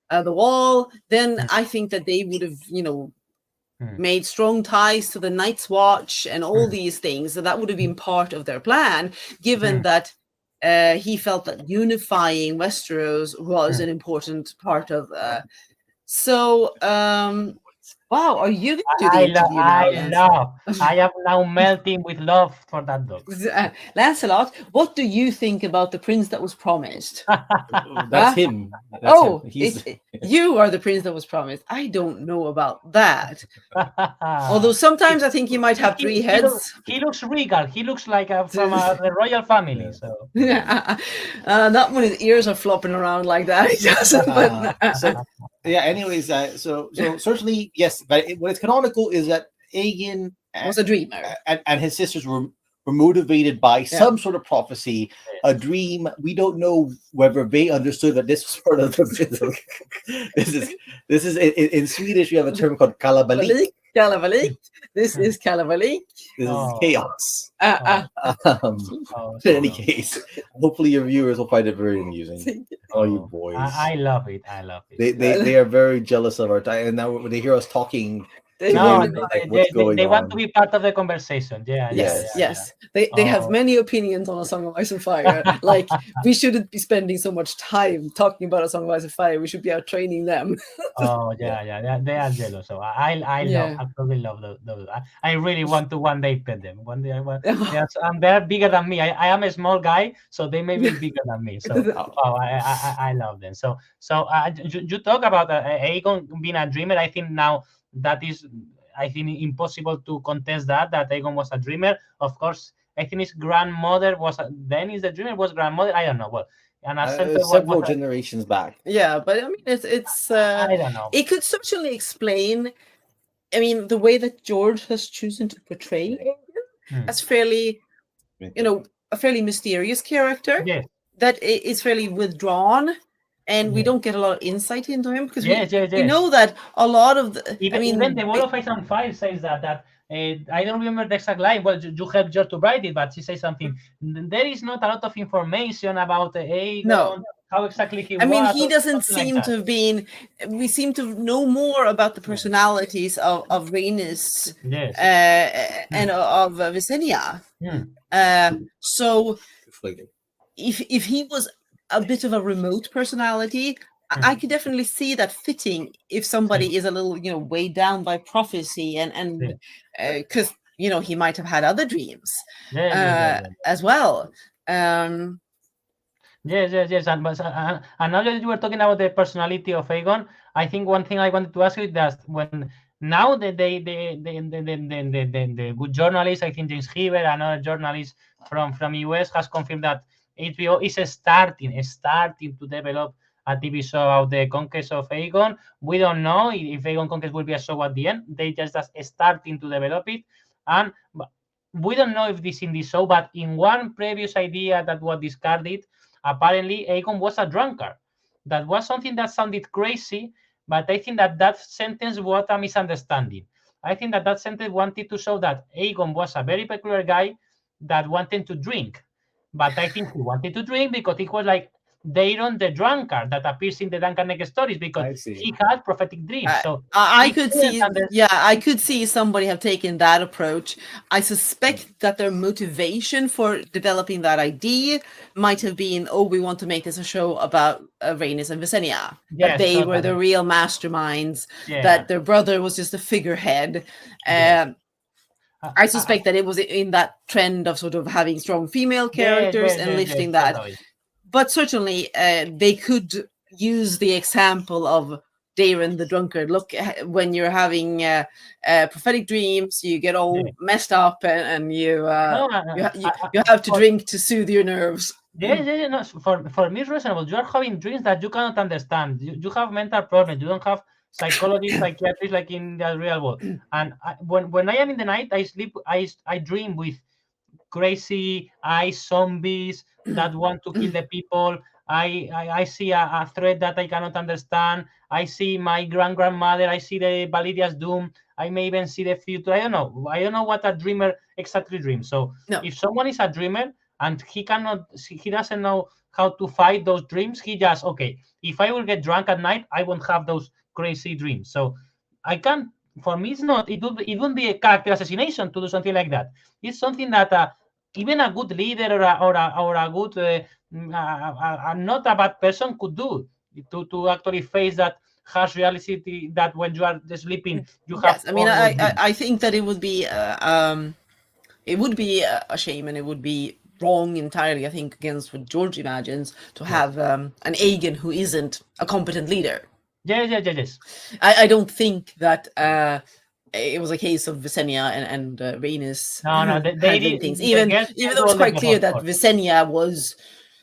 the wall, then I think that they would have, made strong ties to the Night's Watch and all these things. So that would have been part of their plan, given that he felt that unifying Westeros was an important part of. So, wow, are you going to do the interview now? I am now melting with love for that dog. Lancelot, what do you think about the prince that was promised? That's him. You are the prince that was promised. I don't know about that. Although sometimes I think he might have three heads. He looks regal. He looks like from the royal family. So not when his ears are flopping around like that. He doesn't. Anyways, so certainly yes, but what is canonical is that Aegon was a dreamer, and his sisters were motivated by some sort of prophecy, a dream. We don't know whether they understood that this was part of the. This is in Swedish. We have a term called kalabalik. This is kalabalik. This is chaos. In any case, hopefully your viewers will find it very amusing. Oh, you boys! I love it. They are very jealous of our time, and now when they hear us talking. They want to be part of the conversation. Yes. They have many opinions on A Song of Ice and Fire. Like, we shouldn't be spending so much time talking about A Song of Ice and Fire. We should be out training them. They are jealous. So I absolutely love those. I really want to one day pet them. One day and they're bigger than me. I am a small guy, so they may be bigger than me. So I love them. So you talk about Aegon being a dreamer. I think now. That is, I think, impossible to contest that Aegon was a dreamer. Of course, I think his grandmother was the dreamer was grandmother. I don't know what. And several generations back. Yeah, but I mean, it's I don't know. It could certainly explain. I mean, the way that George has chosen to portray Aegon as fairly, a fairly mysterious character that is fairly withdrawn. And we don't get a lot of insight into him because we know that a lot of the. Even the Wall of Ice and Fire says that I don't remember the exact line. Well, you helped George to write it, but she says something. There is not a lot of information about Aegon, how exactly he was. I mean, he doesn't seem to have been. We seem to know more about the personalities of Rhaenys and of Visenya. So, if he was a bit of a remote personality, I could definitely see that fitting if somebody is a little, weighed down by prophecy and because he might have had other dreams as well. Yes. And now that you were talking about the personality of Aegon, I think one thing I wanted to ask you is that when now the good journalists, I think James Heber, another journalist from US, has confirmed that HBO is starting to develop a TV show about the conquest of Aegon. We don't know if Aegon Conquest will be a show at the end. They just starting to develop it. And we don't know if this in the show, but in one previous idea that was discarded, apparently Aegon was a drunkard. That was something that sounded crazy, but I think that sentence was a misunderstanding. I think that sentence wanted to show that Aegon was a very peculiar guy that wanted to drink. But I think he wanted to drink because he was like Daron the drunkard that appears in the Duncan stories I because see. he had prophetic dreams. So I he could couldn't see, understand- I could see somebody have taken that approach. I suspect that their motivation for developing that idea might have been, oh, we want to make this a show about Rhaenys and Visenya. Yes, That they were the totally. real masterminds, Yeah. that their brother was just a figurehead. Yes. I suspect that it was in that trend of sort of having strong female characters and lifting that. Totally. But certainly they could use the example of Daron the drunkard. Look, when you're having prophetic dreams, you get all messed up and you have to drink to soothe your nerves. Yeah. No, for me, it's reasonable. You are having dreams that you cannot understand. You have mental problems. You don't have psychologists, psychiatrists like in the real world. And when I am in the night, I sleep. I dream with crazy eyes zombies that want to kill the people. I see a threat that I cannot understand. I see my grandmother. I see the Validia's doom. I may even see the future. I don't know what a dreamer exactly dreams. So if someone is a dreamer and he doesn't know how to fight those dreams, he just, okay, if I will get drunk at night, I won't have those crazy dreams. So I can't, for me, it's not, it wouldn't be a character assassination to do something like that. It's something that even a good leader or a good, not a bad person could do to actually face that harsh reality that when you are sleeping, you have. Yes, I mean, I think that it would be a shame, and it would be wrong entirely, I think, against what George imagines, to have an Aegon who isn't a competent leader. Yes. I don't think that it was a case of Visenya and Rhaenys handling things. Even though it's quite clear that Visenya was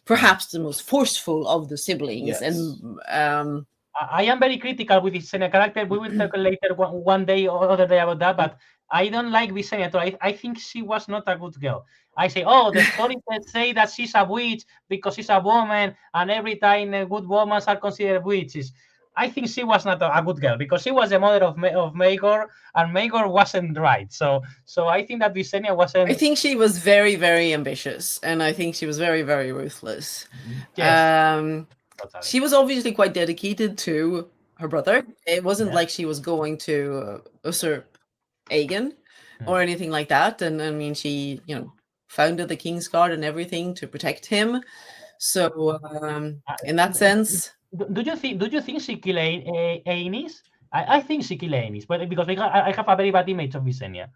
perhaps the most forceful of the siblings. Yes. And I am very critical with Visenya character. We will talk later one day or other day about that, but I don't like Visenya at all. I think she was not a good girl. I say, the stories say that she's a witch because she's a woman, and every time good women are considered witches. I think she was not a good girl because she was the mother of Maegor, and Maegor wasn't right. So I think that Visenya wasn't. I think she was very, very ambitious, and I think she was very, very ruthless. Yes. She was obviously quite dedicated to her brother. It wasn't like she was going to usurp Aegon or anything like that. And I mean, she, founded the Kingsguard and everything to protect him. So in that sense. Do you think she killed Rhaenys? I think she killed Rhaenys, but because I have a very bad image of Visenya.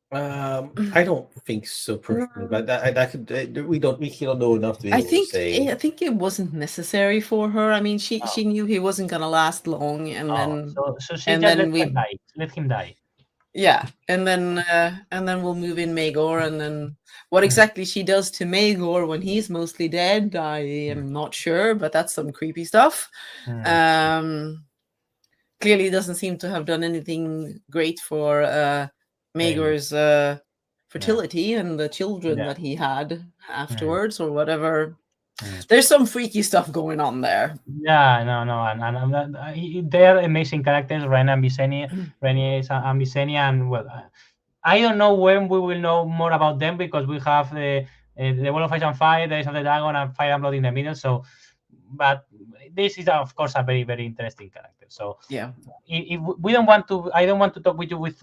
I don't think so personally, but that could we don't know enough to be able to say. I think it wasn't necessary for her. I mean, she knew he wasn't gonna last long, and then so she just let him die. Yeah, and then we'll move in Maegor, and then what exactly she does to Maegor when he's mostly dead, I am not sure, but that's some creepy stuff. Clearly doesn't seem to have done anything great for Maegor's fertility and the children that he had afterwards or whatever. There's some freaky stuff going on there. Yeah, no, and they're amazing characters, Rhaenyra and Visenya, and well, I don't know when we will know more about them because we have the Wall of Ice and Fire, the Days of the Dragon, and Fire and Blood in the middle. So, but this is of course a very, very interesting character. So yeah, if we don't want to, I don't want to talk with you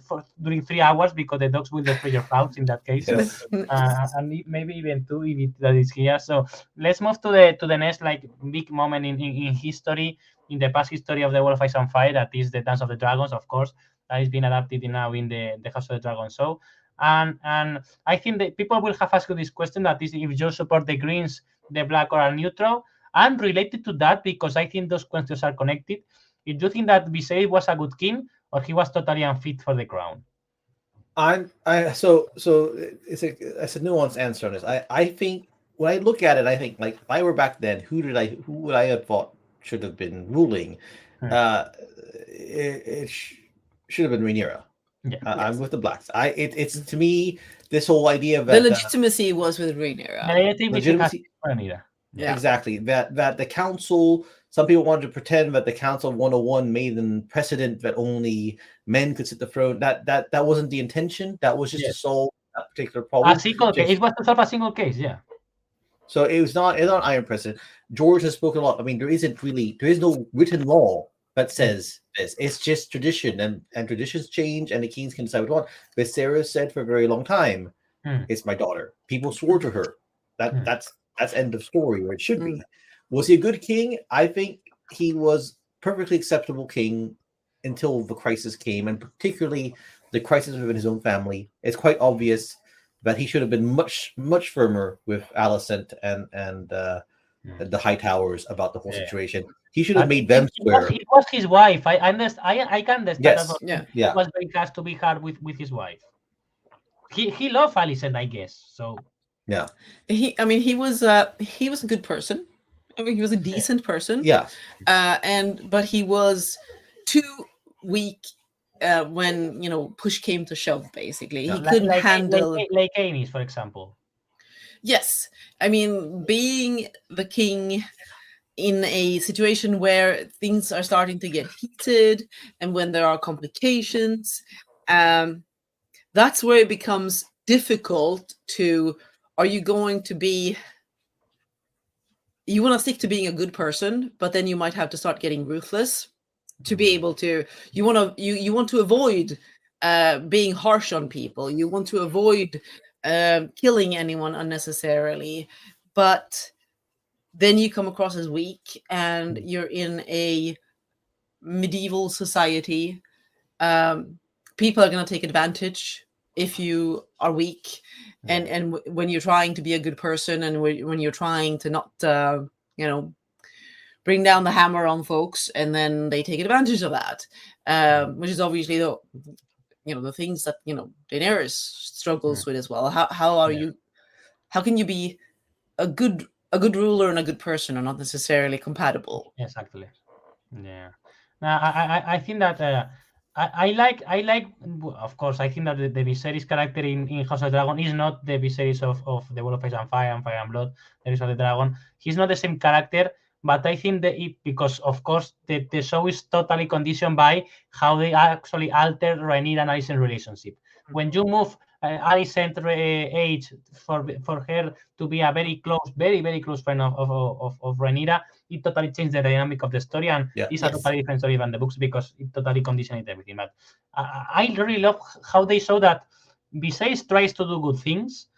during 3 hours because the dogs will destroy your house in that case. Yes. And maybe even 2 if that is here. So let's move to the next big moment in history, in the past history of the Wall of Ice and Fire. That is the Dance of the Dragons, of course. That is being adapted now in the House of the Dragon show. And I think that people will have asked you this question, that is if you support the Greens, the Black, or are neutral. And related to that, because I think those questions are connected, if you think that Viserys was a good king or he was totally unfit for the crown. So it's a nuanced answer on this. I think when I look at it, I think if I were back then, who would I have thought should have been ruling? It should have been Rhaenyra. Yeah, I'm with the Blacks. It's to me this whole idea of the legitimacy was with Rhaenyra. The legitimacy. Yeah, exactly. That the council some people wanted to pretend that the Council of 101 made an precedent that only men could sit the throne. That wasn't the intention. That was just to solve that particular problem. A single case. It was to solve a single case, yeah. So it's not iron precedent. George has spoken a lot. I mean, there is no written law that says this. It's just tradition, and traditions change, and the kings can decide what they want. Viserys said for a very long time, it's my daughter. People swore to her. That's end of story, or it should be. Was he a good king? I think he was perfectly acceptable king until the crisis came, and particularly the crisis within his own family. It's quite obvious that he should have been much firmer with Alicent and the High Towers about the whole situation. He should have made them swear. It was his wife. I understand. I can understand. Yes. Yeah. It was very hard to be hard with his wife. He loved Alicent, I guess. So yeah. He was a good person. I mean, he was a decent person. Yeah. But he was too weak when push came to shove. Basically, he couldn't handle like Aenys, for example. Yes, I mean, being the king in a situation where things are starting to get heated and when there are complications, that's where it becomes difficult to. Are you going to be? You want to stick to being a good person, but then you might have to start getting ruthless to be able to. You want to avoid being harsh on people. You want to avoid killing anyone unnecessarily, but then you come across as weak, and you're in a medieval society. People are going to take advantage if you are weak. And when you're trying to be a good person, and when you're trying to not, bring down the hammer on folks, and then they take advantage of that, which is obviously the things that Rhaenyra struggles with as well. How can you be a good ruler and a good person are not necessarily compatible? Exactly. Yeah. Now I think that. I like, of course, I think that the Viserys character in House of the Dragon is not the Viserys of The Wall of Ice and Fire and Blood, the Rise of the Dragon. He's not the same character, but I think because, of course, the show is totally conditioned by how they actually alter Rhaenyra and Alicent's relationship. When you move Alicent's age for her to be a very close friend of Rhaenyra, it totally changed the dynamic of the story, and it's a totally different story than the books because it totally conditioned everything. But I really love how they show that Viserys tries to do good things,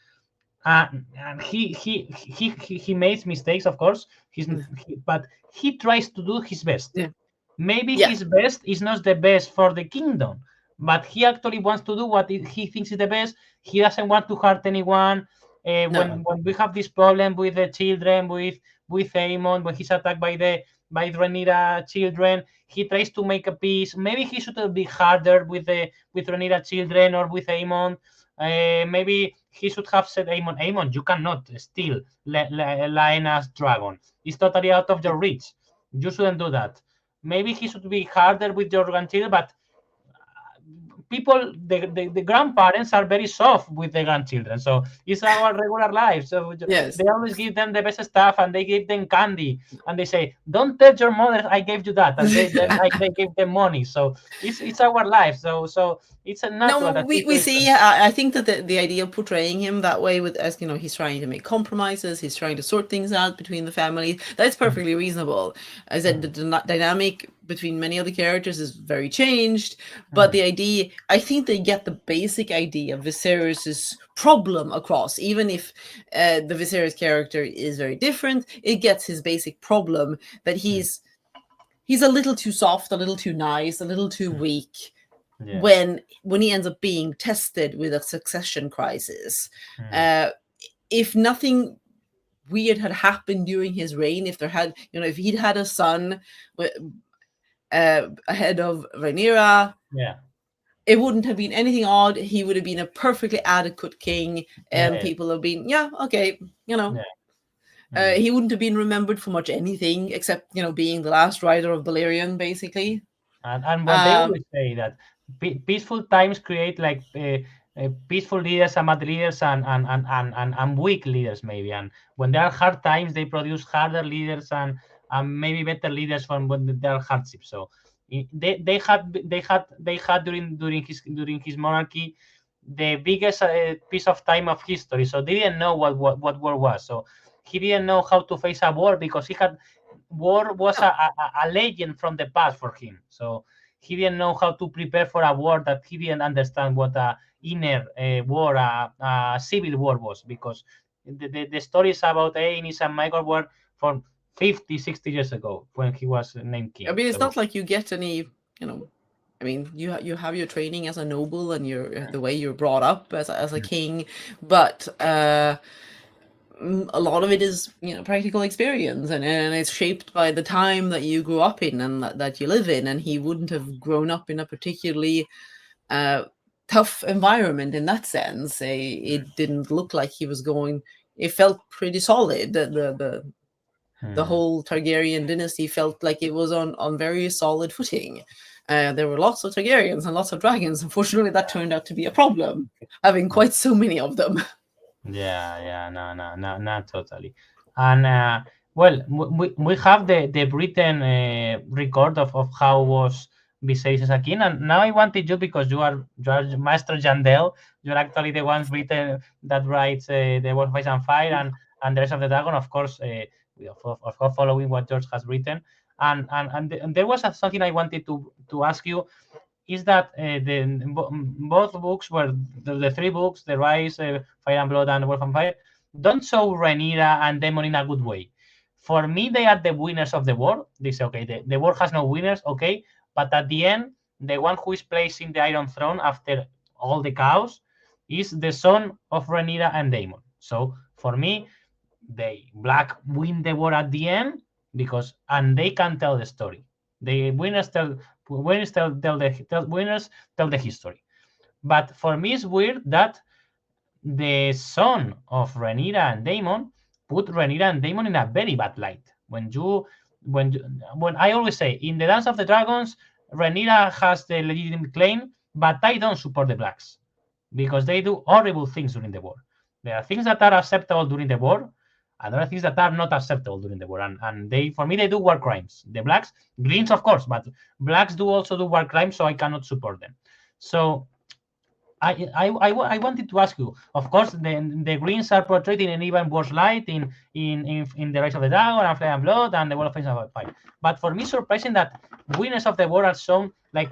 and he makes mistakes, of course. But he tries to do his best. Yeah. Maybe his best is not the best for the kingdom, but he actually wants to do what he thinks is the best. He doesn't want to hurt anyone. When we have this problem with the children, with Aemon, when he's attacked by Rhaenyra children, he tries to make a peace. Maybe he should be harder with Rhaenyra children or with Aemon. Maybe he should have said, Aemon, you cannot steal Laena's dragon. It's totally out of your reach. You shouldn't do that. Maybe he should be harder with your grandchildren, but people, the grandparents are very soft with the grandchildren, so it's our regular life. So they always give them the best stuff, and they give them candy, and they say, "Don't tell your mother I gave you that," and they give them money. So it's our life. So it's a natural. No, we see. I think that the idea of portraying him that way, as he's trying to make compromises, he's trying to sort things out between the family. That's perfectly reasonable. I said the dynamic between many of the characters is very changed, but the idea, I think they get the basic idea of Viserys' problem across. Even if the Viserys character is very different, it gets his basic problem that he's a little too soft, a little too nice, a little too weak. When he ends up being tested with a succession crisis. If nothing weird had happened during his reign, if he'd had a son ahead of Rhaenyra, it wouldn't have been anything odd. He would have been a perfectly adequate king, and people have been, he wouldn't have been remembered for much anything except, being the last rider of Balerion, basically. And what they always say that peaceful times create like peaceful leaders and bad leaders and weak leaders, maybe. And when there are hard times, they produce harder leaders and maybe better leaders from when their hardship. So they had during his monarchy the biggest piece of time of history. So they didn't know what war was. So he didn't know how to face a war because war was a legend from the past for him. So he didn't know how to prepare for a war that he didn't understand what a inner war, a civil war was, because the stories about Aenys and Michael were from 50, 60 years ago when he was named king. I mean, it's not like you get any, I mean, you have your training as a noble and the way you're brought up as a king, but a lot of it is practical experience, and it's shaped by the time that you grew up in and that you live in. And he wouldn't have grown up in a particularly tough environment in that sense. It didn't look like he was going. It felt pretty solid. The whole Targaryen dynasty felt like it was on very solid footing. There were lots of Targaryens and lots of dragons. Unfortunately, that turned out to be a problem, having quite so many of them. Yeah, no, not totally. And well, we have the written record of how was Viserys as a king, and now I wanted you, because you are Master Jandel. You're actually the one written that writes the Wolf of Ice and Fire and the Rest of the Dragon, of course. Of course, following what George has written, and there was something I wanted to ask you, is that both books were the three books, The Rise, Fire and Blood, and Wolf and Fire, don't show Rhaenyra and Daemon in a good way. For me, they are the winners of the war. They say, okay, the war has no winners, okay, but at the end, the one who is placing the Iron Throne after all the chaos is the son of Rhaenyra and Daemon. So for me, they Black win the war at the end and they can tell the story. The winners tell the history. But for me, it's weird that the son of Rhaenyra and Daemon put Rhaenyra and Daemon in a very bad light. When I always say in the Dance of the Dragons, Rhaenyra has the legitimate claim, but I don't support the Blacks because they do horrible things during the war. There are things that are acceptable during the war, and there are things that are not acceptable during the war. And they, for me, they do war crimes. The Blacks, Greens, of course, but Blacks also do war crimes, so I cannot support them. So I wanted to ask you, of course, the Greens are portrayed in an even worse light in The Rise of the Dragon and Fire and Blood and The World of Ice and Fire. But for me, surprising that winners of the war are shown like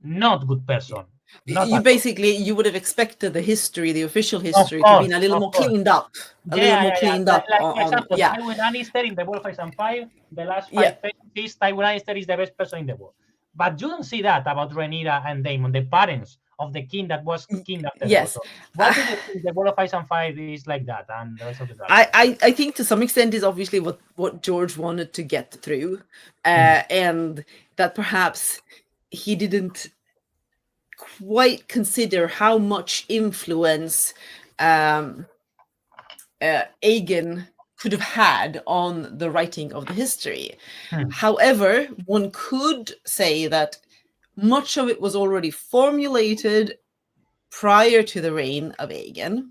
not good person. You would have expected the official history, to be a little more cleaned up. For example, Tywin Lannister in The Wolf of Ice and Fire, the last 5 pages, Tywin Lannister is the best person in the world. But you don't see that about Rhaenyra and Daemon, the parents of the king that was king after the war. So why do you think The Wolf of Ice and Fire is like that, and the rest of the Dragon? I think to some extent is obviously what George wanted to get through, and that perhaps he didn't quite consider how much influence Aegon could have had on the writing of the history. However, one could say that much of it was already formulated prior to the reign of Aegon.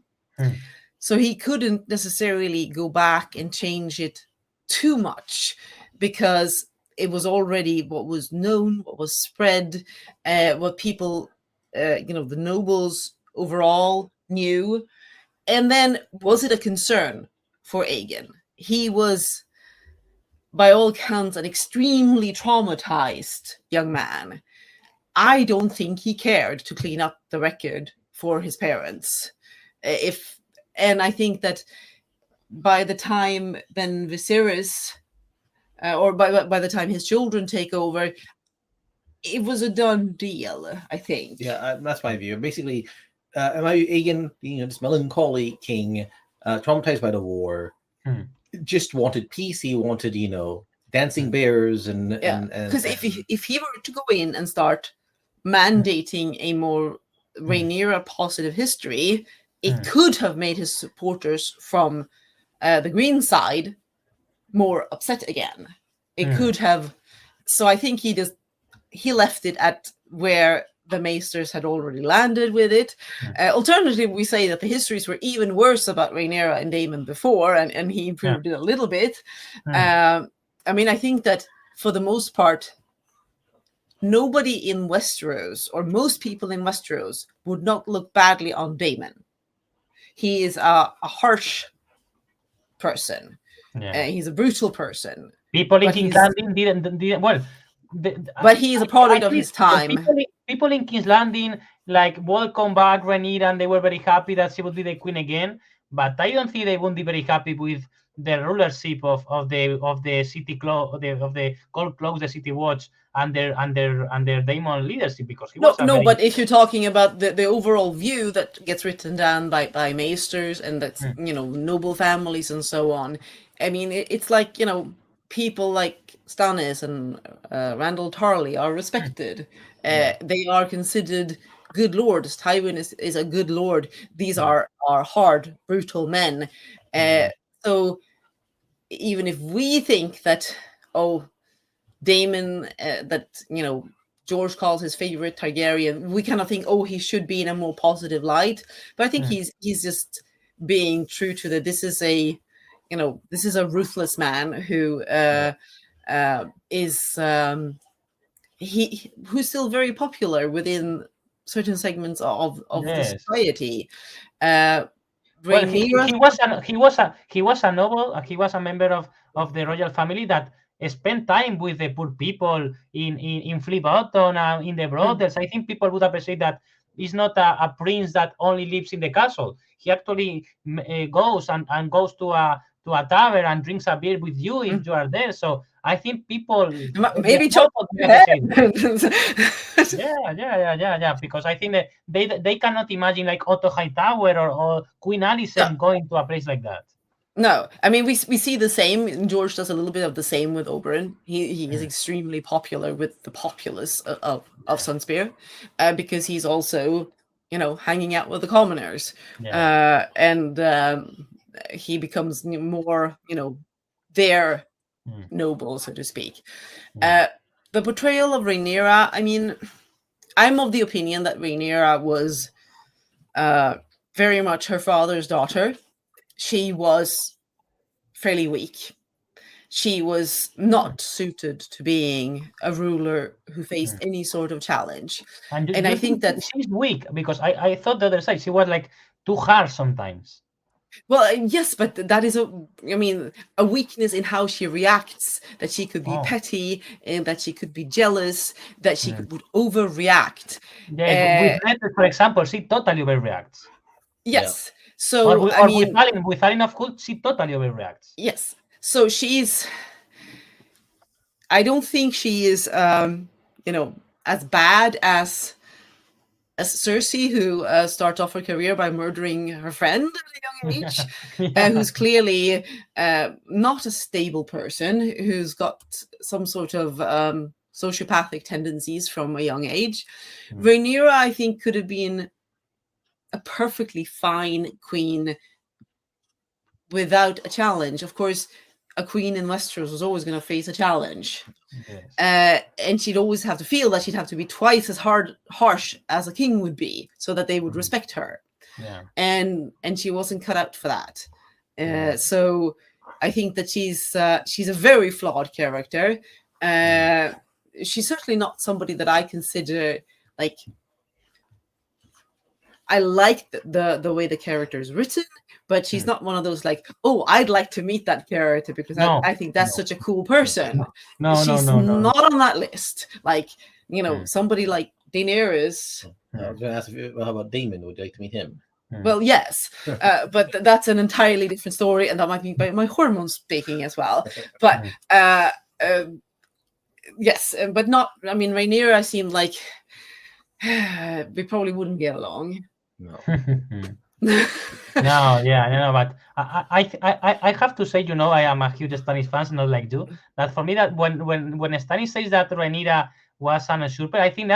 So he couldn't necessarily go back and change it too much because it was already what was known, what was spread, what people, the nobles overall knew. And then, was it a concern for Aegon? He was, by all accounts, an extremely traumatized young man. I don't think he cared to clean up the record for his parents. And I think that by the time then Viserys, or by the time his children take over, it was a done deal, I think. Yeah, that's my view. Basically, Aegon, this melancholy king, traumatized by the war, just wanted peace. He wanted, dancing bears and because if he were to go in and start mandating a more Rhaenyra positive history, it could have made his supporters from the green side more upset again. It could have. So I think he left it at where the Maesters had already landed with it. Alternatively, we say that the histories were even worse about Rhaenyra and Daemon before, and he improved it a little bit. I mean, I think that for the most part, nobody in Westeros, or most people in Westeros, would not look badly on Daemon. He is a harsh person. Yeah. He's a brutal person. People in But King's he's- Landing didn't well. But he is a product of agree. his time. People in King's Landing like welcome back Rhaenyra, and they were very happy that she would be the queen again. But I don't think they won't be very happy with the rulership of the city of the Gold Cloaks, the City Watch, and their Daemon leadership, because he was but if you're talking about the overall view that gets written down by maesters and that's noble families and so on, I mean it's like people like Stannis and Randall Tarly are respected. They are considered good lords. Tywin is a good lord. These are hard, brutal men. So even if we think that, Daemon, that George calls his favorite Targaryen, we kind of think, he should be in a more positive light. But I think he's just being true to that. This is a ruthless man who is who's still very popular within certain segments of the society. Well, he was a noble. He was a member of the royal family that spent time with the poor people in Flea Bottom and in the brothels. I think people would appreciate that. He's not a prince that only lives in the castle. He actually goes goes to a tavern and drinks a beer with you if you are there. So I think people maybe yeah, because I think that they cannot imagine like Otto Hightower or Queen Alicent going to a place like that. No, I mean we see the same. George does a little bit of the same with Oberyn. He is extremely popular with the populace of Sunspear, because he's also hanging out with the commoners, and he becomes more their noble, so to speak. The portrayal of Rhaenyra, I mean, I'm of the opinion that Rhaenyra was very much her father's daughter. She was fairly weak. She was not suited to being a ruler who faced any sort of challenge. And I think that she's weak, because I thought the other side, she was like too harsh sometimes. Well, yes, but that is a weakness in how she reacts, that she could be petty, and that she could be jealous, that she would overreact. Yeah, with Ned, for example, she totally overreacts. Yes. So with Allen of Hood, she totally overreacts. Yes. So I don't think she is as bad as Cersei, who starts off her career by murdering her friend at a young age, who's clearly not a stable person, who's got some sort of sociopathic tendencies from a young age. Rhaenyra, I think, could have been a perfectly fine queen without a challenge. Of course, a queen in Westeros was always going to face a challenge. And she'd always have to feel that she'd have to be twice as harsh as a king would be, so that they would respect her. And she wasn't cut out for that. So I think that she's a very flawed character. She's certainly not somebody that I consider like. I like the way the character is written, but she's not one of those like, I'd like to meet that character because I think that's such a cool person. She's not on that list. Like, somebody like Daenerys. I was going to ask you, how about Daemon? Would you like to meet him? Well, yes, but that's an entirely different story, and that might be by my hormones speaking as well. But yes, but not. I mean, Rhaenyra seemed like we probably wouldn't get along. No. But I have to say, I am a huge Stannis fan, not like you. That for me, that when Stannis says that Rhaenyra was an usurper, I think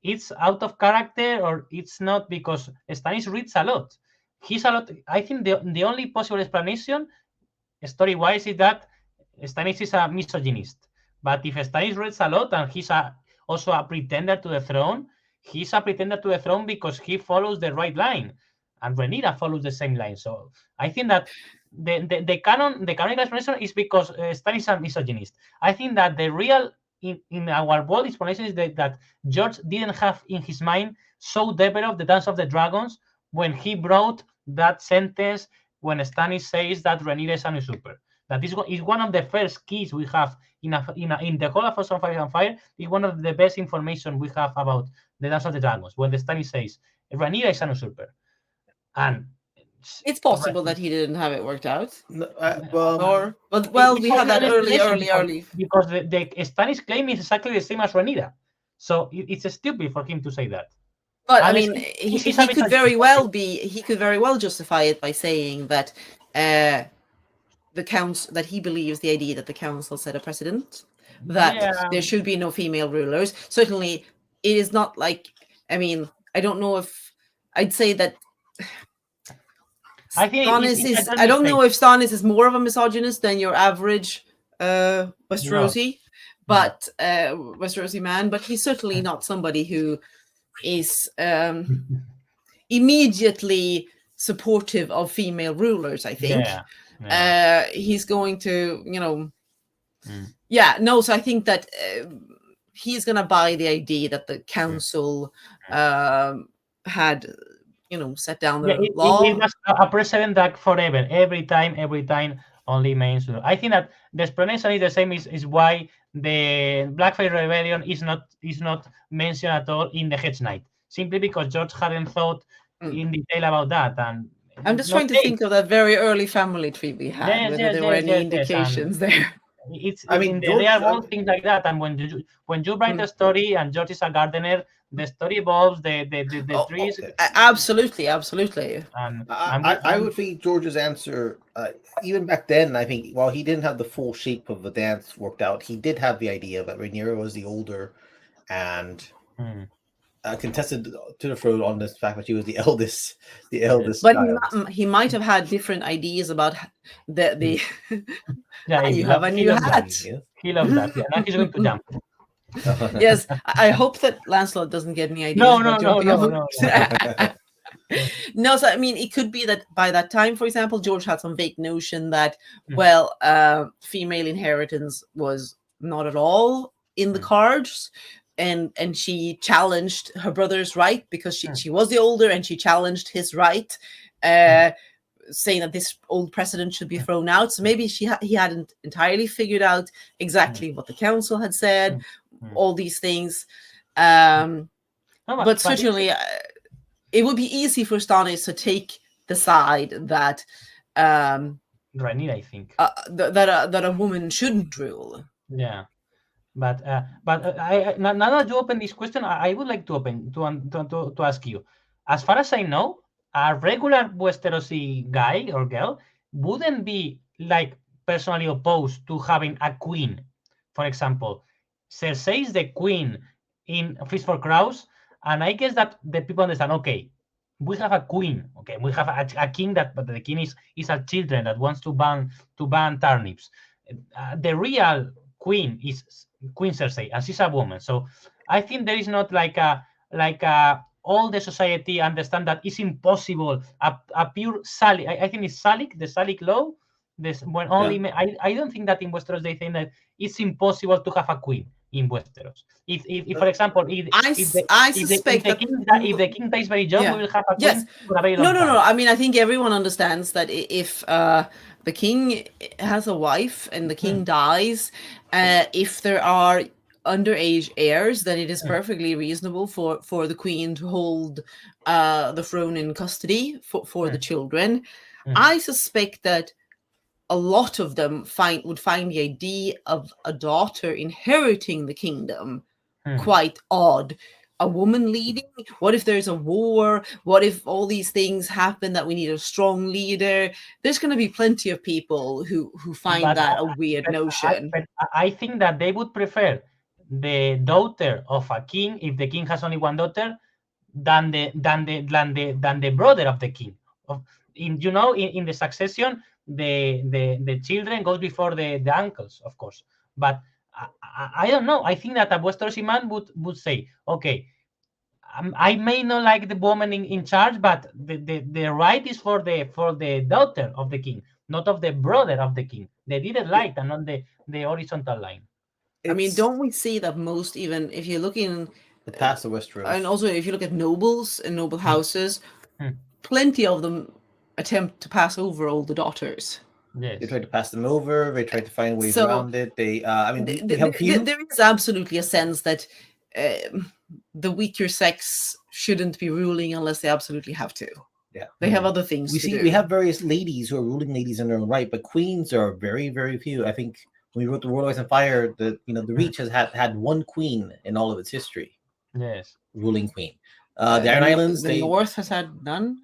it's out of character, or it's not, because Stannis reads a lot. He's a lot. I think the only possible explanation, story-wise, is that Stannis is a misogynist. But if Stannis reads a lot and he's also a pretender to the throne, he's a pretender to the throne because he follows the right line, and Rhaenyra follows the same line. So I think that the canonical explanation is because Stan is a misogynist. I think that the real in our world explanation is that George didn't have in his mind so developed the Dance of the Dragons when he brought that sentence when Stannis says that Rhaenyra is a usurper. That is one of the first keys we have in the whole of House of Fire and Fire. Is one of the best information we have about the Dance of the Dragons when the Stannis says Rhaenyra is an usurper, and it's possible that he didn't have it worked out. No, We had that early. Because the Stannis claim is exactly the same as Rhaenyra, so it's stupid for him to say that. But I mean, he could very well justify it by saying that the council, that he believes the idea that the council set a precedent, that there should be no female rulers. Certainly, it is not like, I mean, I don't know if I'd say that. I don't know if Stannis is more of a misogynist than your average Westerosi, but Westerosi man. But he's certainly not somebody who is immediately supportive of female rulers. I think he's going to, So I think that he's going to buy the idea that the council had. Set down the law. It was a precedent that forever, every time, only means. I think that the explanation is the same. Is why the Blackfire Rebellion is not mentioned at all in the Hedge Knight, simply because George hadn't thought in detail about that. And I'm just trying to think of that very early family tree we had. Whether there were any indications there. There are all things like that. And when you write a story and George is a gardener, the story evolves. The trees. Absolutely. I would think George's answer, even back then, I think while he didn't have the full shape of the dance worked out, he did have the idea that Rhaenyra was the older and contested to the throne on this fact that she was the eldest. But child. he might have had different ideas about the. You have a new hat. He loves that. Yeah, now he's going to jump. Yes, I hope that Lancelot doesn't get any ideas. No. No, so I mean, it could be that by that time, for example, George had some vague notion that, female inheritance was not at all in the cards, and she challenged her brother's right because she was the older, and she challenged his right, saying that this old precedent should be thrown out. So maybe he hadn't entirely figured out exactly what the council had said. All these things, but certainly it would be easy for Stannis to take the side that Rhaenyra, I think, that a woman shouldn't rule. Yeah, but now that you open this question, I would like to ask you. As far as I know, a regular Westerosi guy or girl wouldn't be like personally opposed to having a queen, for example. Cersei is the queen in Feast for Crows, and I guess that the people understand, okay, we have a queen, okay, we have a king but the king is a children that wants to ban turnips. The real queen is Queen Cersei, and she's a woman. So I think there is not like all the society understand that it's impossible, a pure Salic. I think it's Salic, the Salic law. I don't think that in Westeros they think that it's impossible to have a queen in Westeros. If for example, if the king dies very young, we will have a queen for a very long time. No. I mean, I think everyone understands that if the king has a wife and the king dies, if there are underage heirs, then it is perfectly reasonable for the queen to hold the throne in custody for the children. I suspect that a lot of them would find the idea of a daughter inheriting the kingdom quite odd. A woman leading? What if there's a war? What if all these things happen that we need a strong leader? There's going to be plenty of people who find that a weird notion. I think that they would prefer the daughter of a king, if the king has only one daughter, than the brother of the king. In the succession, the children goes before the uncles, of course. But I don't know. I think that a Westerosi man would say, okay, I may not like the woman in charge, but the right is for the daughter of the king. not of the brother of the king. They did it light and not the horizontal line. I mean, don't we see that most, even if you're looking past the Westeros, and also if you look at nobles and noble houses, plenty of them attempt to pass over all the daughters. Yes. They tried to pass them over. They tried to find ways around it. They, I mean, there is absolutely a sense that the weaker sex shouldn't be ruling unless they absolutely have to. Yeah, they have other things. We have various ladies who are ruling ladies in their own right, but queens are very, very few. I think when we wrote The World of Ice and Fire, the Reach has had one queen in all of its history. Yes, ruling queen. The Iron Islands, the North has had none.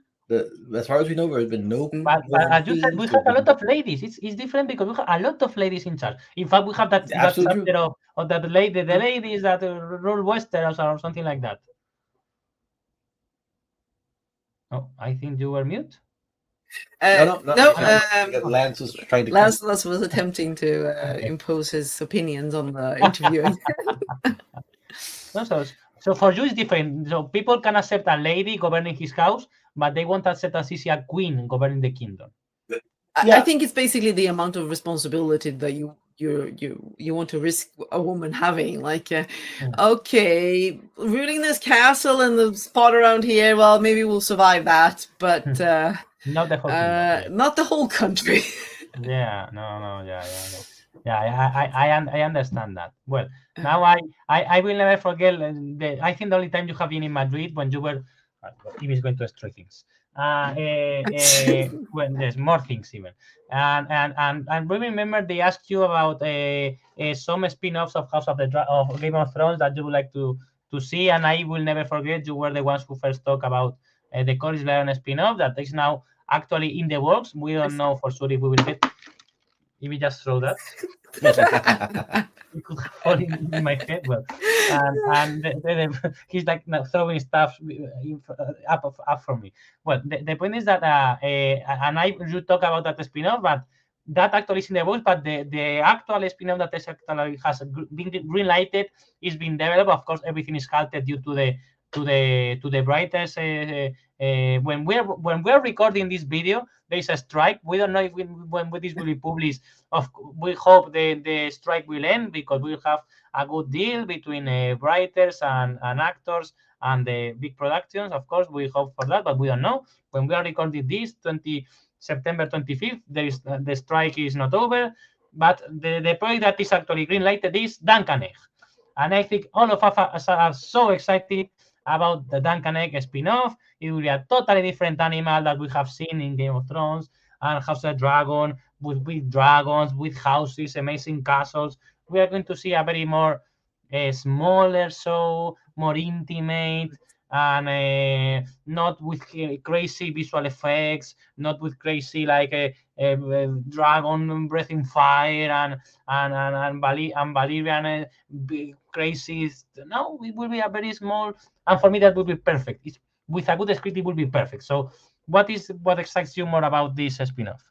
As far as we know, there has been no. But as you said, we have a lot of ladies. It's different because we have a lot of ladies in charge. In fact, we have that chapter of that lady, the ladies that rule Westeros or something like that. Oh, I think you were mute. No. Lance was trying to. Lancelot was attempting to impose his opinions on the interview. So for you, it's different. So people can accept a lady governing his house, but they won't accept as easy a queen governing the kingdom. I think it's basically the amount of responsibility that you want to risk a woman having. Like, okay, ruling this castle and the spot around here, well, maybe we'll survive that, but not the whole kingdom, not the whole country. Yeah, I understand that. Well, now I will never forget. I think the only time you have been in Madrid when you were. He is going to destroy things. When there's more things even. And remember they asked you about some spin-offs of of Game of Thrones that you would like to see, and I will never forget you were the ones who first talked about the Corlys Lion spin-off that is now actually in the works. We don't know for sure if we will get. If we just throw that, it could fall in my head. Well, and he's like throwing stuff up from me. Well, the point is that and I should talk about that spin-off, but that actually is in the books. But the actual spin-off that actually has been greenlighted is being developed. Of course, everything is halted due to the writers. When we're recording this video, there is a strike. We don't know if when this will be published. We hope the strike will end because we have a good deal between writers and actors and the big productions. Of course, we hope for that, but we don't know. When we are recording this, September 25th, the strike is not over. But the project that is actually greenlighted is Duncan Egg, and I think all of us are so excited about the Duncan Egg spin-off. It will be a totally different animal that we have seen in Game of Thrones and House of Dragon with dragons, with houses, amazing castles. We are going to see a very more smaller show, more intimate, and not with crazy visual effects, not with crazy like a dragon breathing fire and Valyrian crazy. No, it will be a very small, and for me that would be perfect. With a good script, it will be perfect. So, what excites you more about this spin-off?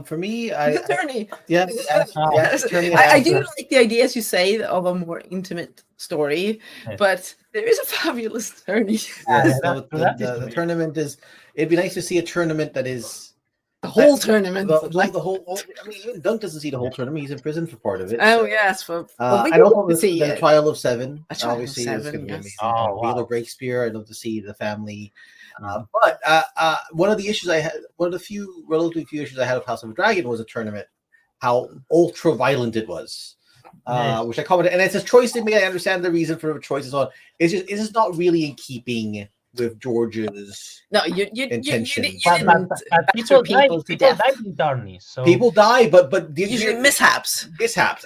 For me, attorney. Yeah, I do like the idea, as you say, of a more intimate story, but there is a fabulous attorney. The tournament is. It'd be nice to see a tournament that is the whole tournament. The whole. I mean, even Dunk doesn't see the whole tournament. He's in prison for part of it. Oh yes, I don't want to see the Trial of Seven. Obviously, it's going to be amazing. Baylor Breakspear. I'd love to see the family. But one of the issues I had, one of the relatively few issues I had with House of the Dragon was a tournament, how ultra violent it was, which I commented, and it's a choice they made. I understand the reason for the choices on. It's just not really in keeping with George's intention. People die in tourneys. So. People die, but usually mishaps.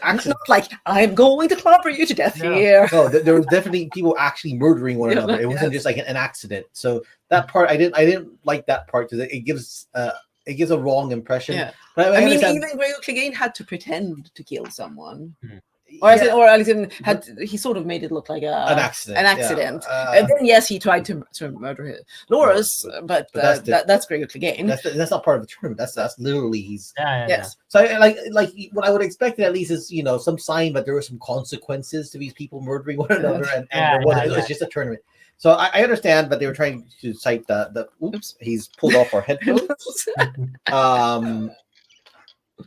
Actually, not like I'm going to clobber you to death here. No, there was definitely people actually murdering one another. It wasn't just like an accident. So that part, I didn't like that part because it gives a wrong impression. Yeah. But I mean, even Gregor Clegane had to pretend to kill someone. Or he sort of made it look like an accident. And then yes, he tried to murder Loras, but that's Gregor Clegane. That's not part of the tournament. That's literally he's yes. So like what I would expect at least is some sign that there were some consequences to these people murdering one another, and it was just a tournament. So I understand, but they were trying to cite the oops, he's pulled off our headphones.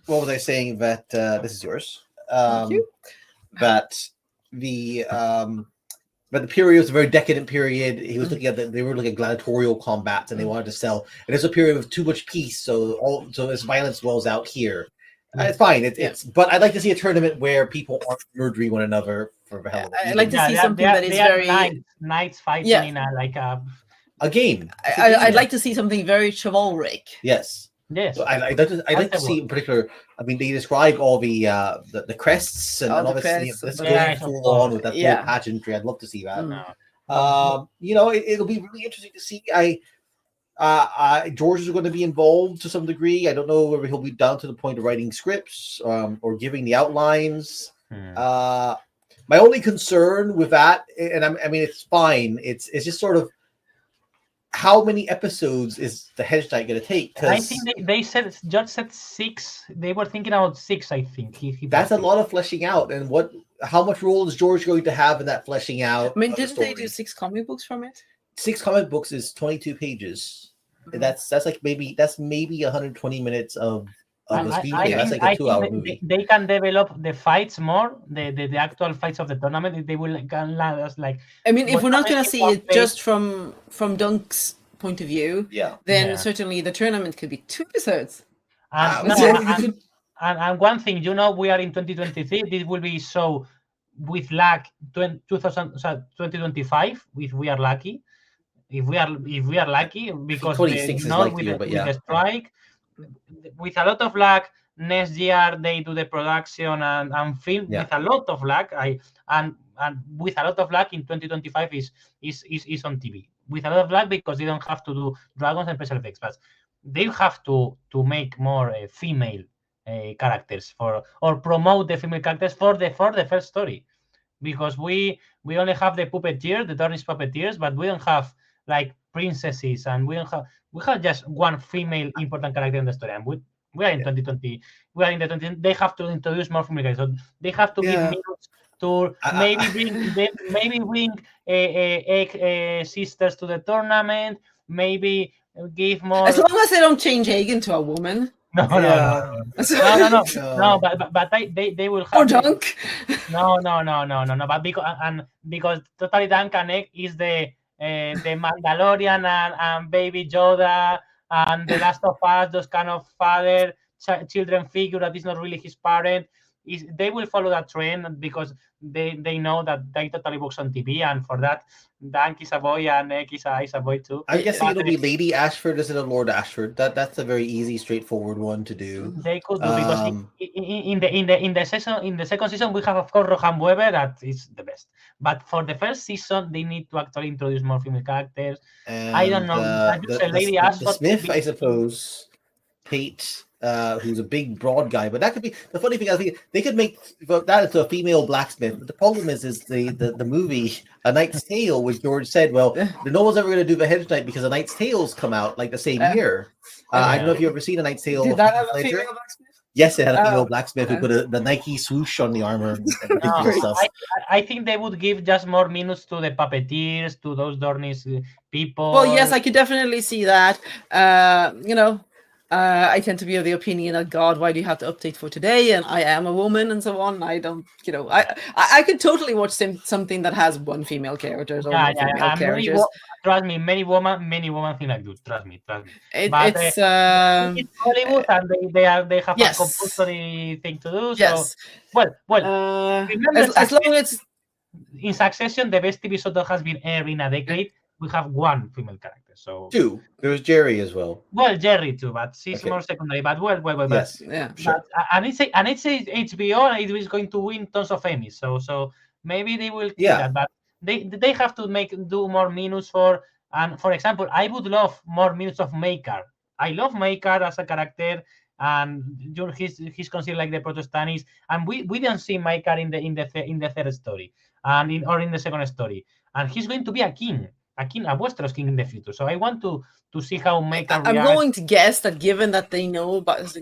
what was I saying? That this is yours. Thank you. That the period was a very decadent period. He was looking at they were looking at gladiatorial combats, and they wanted to sell. And it's a period of too much peace, so this violence wells out here. It's fine. It's but I'd like to see a tournament where people aren't murdering one another for the hell of it. I'd like to see something that is very knights fighting in a game. I'd like to see something very chivalric. Yes. Yes. So I'd like to see in particular. I mean, they describe all the crests and all this. This going full on with that full pageantry. I'd love to see that. It'll be really interesting to see. George is going to be involved to some degree. I don't know whether he'll be down to the point of writing scripts or giving the outlines. My only concern with that, and I mean, it's fine. It's just sort of how many episodes is the Hedge Knight going to take? I think they said George said 6. They were thinking about 6. I think that's a lot of fleshing out. And how much role is George going to have in that fleshing out? I mean, didn't they do 6 comic books from it? 6 comic books is 22 pages. That's like maybe 120 minutes of a speed. That's like a 2-hour movie. They can develop the fights more, the actual fights of the tournament. They will can last like. I mean, if we're not going to see it just from Dunk's point of view, then certainly the tournament could be 2 episodes. And one thing, we are in 2023. This will be so with luck 2025 if we are lucky. If we are lucky, because with the strike, with a lot of luck, next year they do the production and film. With a lot of luck, and with a lot of luck in 2025 is on TV. With a lot of luck, because they don't have to do dragons and special effects, but they have to make more female characters or promote the female characters for the first story, because we only have the puppeteers, the Dornish puppeteers, but we don't have like princesses, and we have just one female important character in the story, and we are in 2020. We are in the 20. They have to introduce more female characters, so they have to give minutes to maybe bring sisters to the tournament. Maybe give more. As long as they don't change Aegon to a woman. No. But they will have. Or Dunk. No. But because totally Dunk and Egg is the Mandalorian and Baby Yoda and The Last of Us, those kind of father-children figure that is not really his parent. They will follow that trend because they know that they totally works on TV, and for that, Dunk is a boy and Egg is a boy too. I guess it'll be Lady Ashford instead of Lord Ashford. That's a very easy, straightforward one to do. They could do because in the second season we have, of course, Rohan Weber, that is the best. But for the first season, they need to actually introduce more female characters. And, I don't know. Lady Ashford, the Smith, I suppose. Kate, who's a big, broad guy, but that could be the funny thing. I think they could make that into a female blacksmith. But the problem is the movie A Knight's Tale, which George said, well, no one's ever going to do the Hedge Knight because A Knight's Tales come out like the same year. I don't know if you've ever seen A Knight's Tale. Did that have a female blacksmith? Yes, it had a female blacksmith who put the Nike swoosh on the armor. And stuff. I think they would give just more minutes to the puppeteers, to those Dornish people. Well, yes, I could definitely see that. I tend to be of the opinion that God, why do you have to update for today? And I am a woman and so on. I don't, I could totally watch something that has one female character or female characters. Trust me, many women think like this. Trust me. It's Hollywood, and they have a compulsory thing to do. Yes. So, as long as in Succession, the best TV show that has been aired in a decade, we have one female character. So 2. There was Jerry as well. Well, Jerry too, but she's more secondary. But well. Yes, sure. And it's HBO, and it is going to win tons of Emmys. So maybe they will do that. But they have to do more minutes for. And for example, I would love more minutes of Maker. I love Maker as a character, and he's considered like the Protestanist. And we didn't see Maker in the third story, and or in the second story. And he's going to be a king. A Westeros king in the future. So I want to see how Maker reacts. I'm going to guess that given that they know about with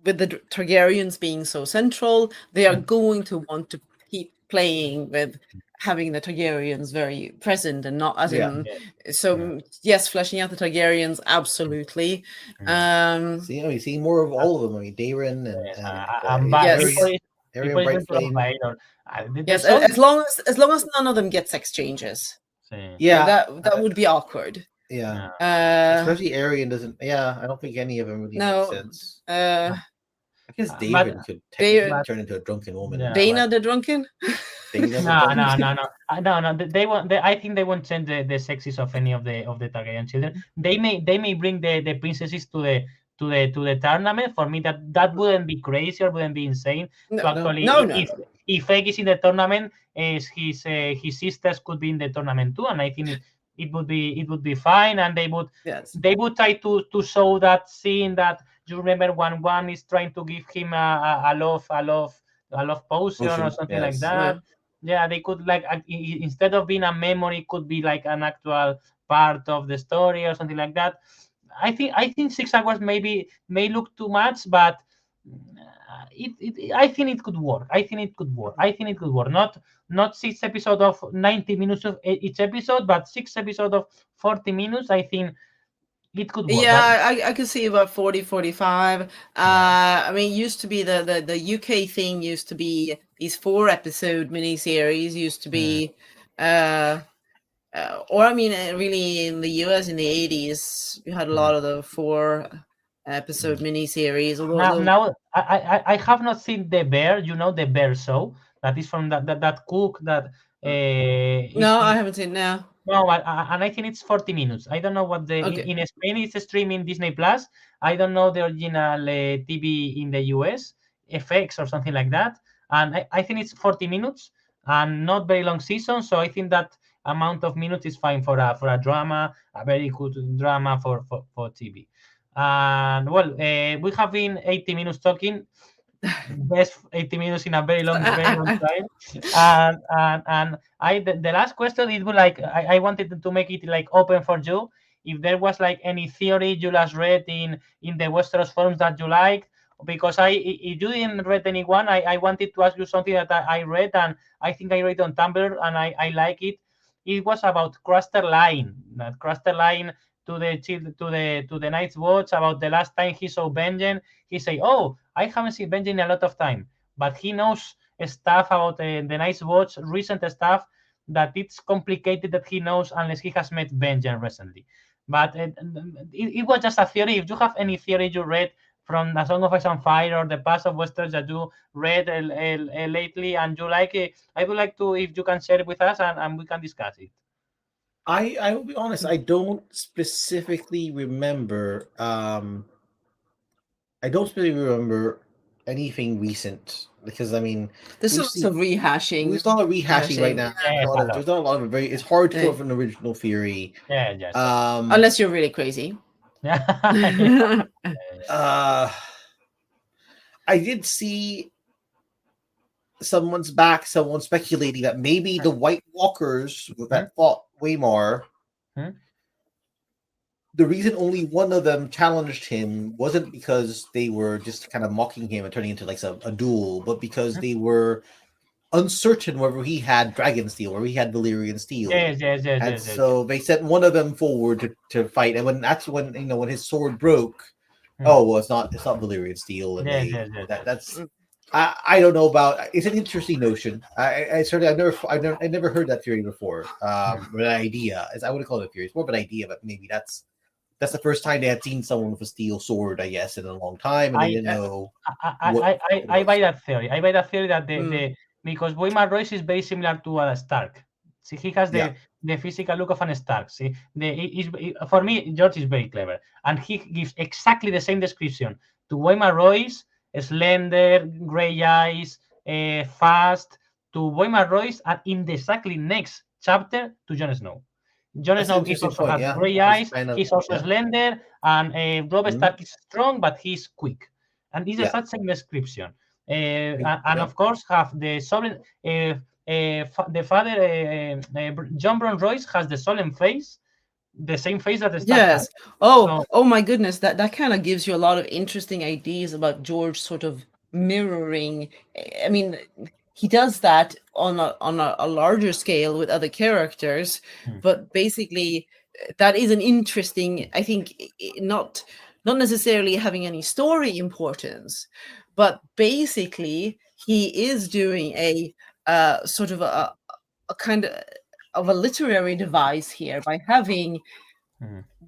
the Targaryens being so central, they are going to want to keep playing with having the Targaryens very present and not as Yeah. in. So yes, fleshing out the Targaryens, absolutely. See, we see more of all of them. I mean, Daeron and yes. Arya Brightflame. Yes, as long as none of them get sex changes. Yeah, that would be awkward. Yeah. Especially Arya doesn't. Yeah, I don't think any of them really make sense. I guess David could technically turn into a drunken woman. Dana the drunken? No. They won't. I think they won't change the sexes of any of the Targaryen children. They may bring the princesses to the tournament. For me, that wouldn't be crazy or wouldn't be insane. If Egg is in the tournament, his sisters could be in the tournament too, and I think it would be fine. And they would try to show that scene that you remember when one is trying to give him a love potion or something like that. Yeah, they could instead of being a memory, it could be like an actual part of the story or something like that. I think 6 hours may look too much, but I think it could work. Not 6 episodes of 90 minutes of each episode, but 6 episodes of 40 minutes. I think it could work. Yeah, I could see about 40, 45. I mean, it used to be the UK thing used to be these 4-episode miniseries used to be, or I mean, really in the US in the 80s, you had a lot of the 4-episode miniseries. Now I have not seen The Bear. You know The Bear show that is from that cook that. No, I haven't seen now. No, and I think it's 40 minutes. I don't know what in Spain it's streaming Disney Plus. I don't know the original TV in the US, FX or something like that. And I think it's 40 minutes and not very long season. So I think that amount of minutes is fine for a drama, a very good drama for TV. And well, we have been 80 minutes talking. Best 80 minutes in a very long time. And the last question, it would I wanted to make it like open for you. If there was like any theory you last read in the Westeros forums that you liked, because if you didn't read anyone, I wanted to ask you something that I read, and I think I read on Tumblr and I like it. It was about Craster Line to the Night's Watch about the last time he saw Benjen. He say, "Oh, I haven't seen Benjen in a lot of time," but he knows stuff about the Night's Watch, recent stuff that it's complicated that he knows unless he has met Benjen recently. But it was just a theory. If you have any theory you read from The Song of Ice and Fire or The Past of Westeros that you read lately and you like it, I would like to, if you can share it with us and we can discuss it. I will be honest, I don't specifically remember. I don't specifically remember anything recent because I mean, there's lots of rehashing. There's not a rehashing right now. There's not a lot of it's hard to come up with an original theory. Unless you're really crazy. I did see someone speculating that maybe the White Walkers that fought Waymar, the reason only one of them challenged him wasn't because they were just kind of mocking him and turning into like a duel, but because they were uncertain whether he had dragon steel or he had Valyrian steel. Yes. So they sent one of them forward to fight, and when his sword broke, it's not Valyrian steel, and that's. I don't know about. It's an interesting notion. I've never heard that theory before. Or that idea, as I wouldn't call it a theory. It's more of an idea, but maybe that's the first time they had seen someone with a steel sword, I guess, in a long time, and they didn't know. I buy that theory. I buy that theory that because Waymar Royce is very similar to a Stark. See, he has the physical look of an Stark. See, for me, George is very clever, and he gives exactly the same description to Waymar Royce. Slender, gray eyes, fast, to Waymar Royce, and in the exactly next chapter to Jon Snow. Jon Snow also has gray eyes, he's also slender, and Robb Stark is strong, but he's quick. And it's the same description. And of course, have the solemn, the father, John Brown Royce has the solemn face, the same face that the Stark has. Oh my goodness, that kind of gives you a lot of interesting ideas about George sort of mirroring. I mean, he does that on a larger scale with other characters, but basically that is an interesting, I think, not necessarily having any story importance, but basically he is doing a sort of a kind of a literary device here by having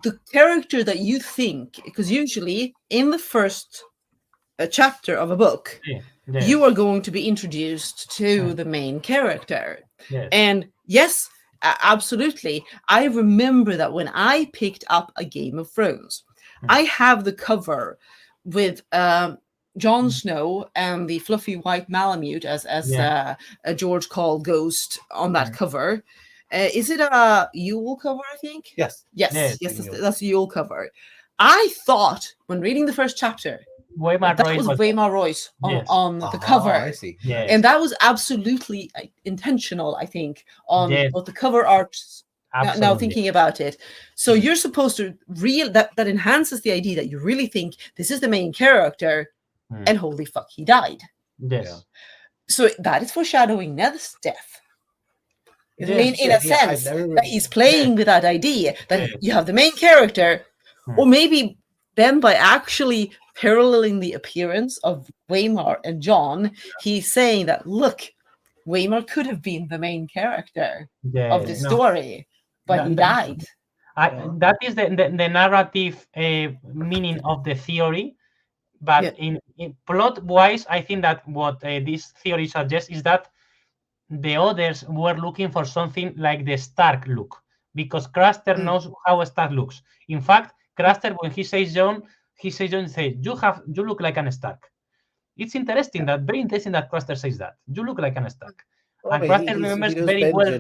the character that you think, because usually in the first chapter of a book, you are going to be introduced to the main character. And yes, absolutely. I remember that when I picked up a Game of Thrones, I have the cover with Jon Snow and the fluffy white Malamute as George called Ghost on that cover. Is it a Yule cover, I think? Yes. Yes, that's a Yule cover. I thought when reading the first chapter, that was Waymar Royce on the cover. I see. Yes. And that was absolutely intentional, I think, on both the cover art. Now thinking about it, so you're supposed to that enhances the idea that you really think this is the main character, and holy fuck, he died. Yes. So that is foreshadowing Ned's death. In a sense that he's playing with that idea that you have the main character, or maybe then by actually paralleling the appearance of Waymar and Jon, he's saying that, look, Waymar could have been the main character of the story, but he died. That is the narrative meaning of the theory. But in plot-wise, I think that what this theory suggests is that the others were looking for something like the Stark look, because Craster knows how Stark looks. In fact, Craster, when he says Jon, you look like an Stark. It's interesting very interesting that Craster says that. You look like an Stark. And Craster remembers very well.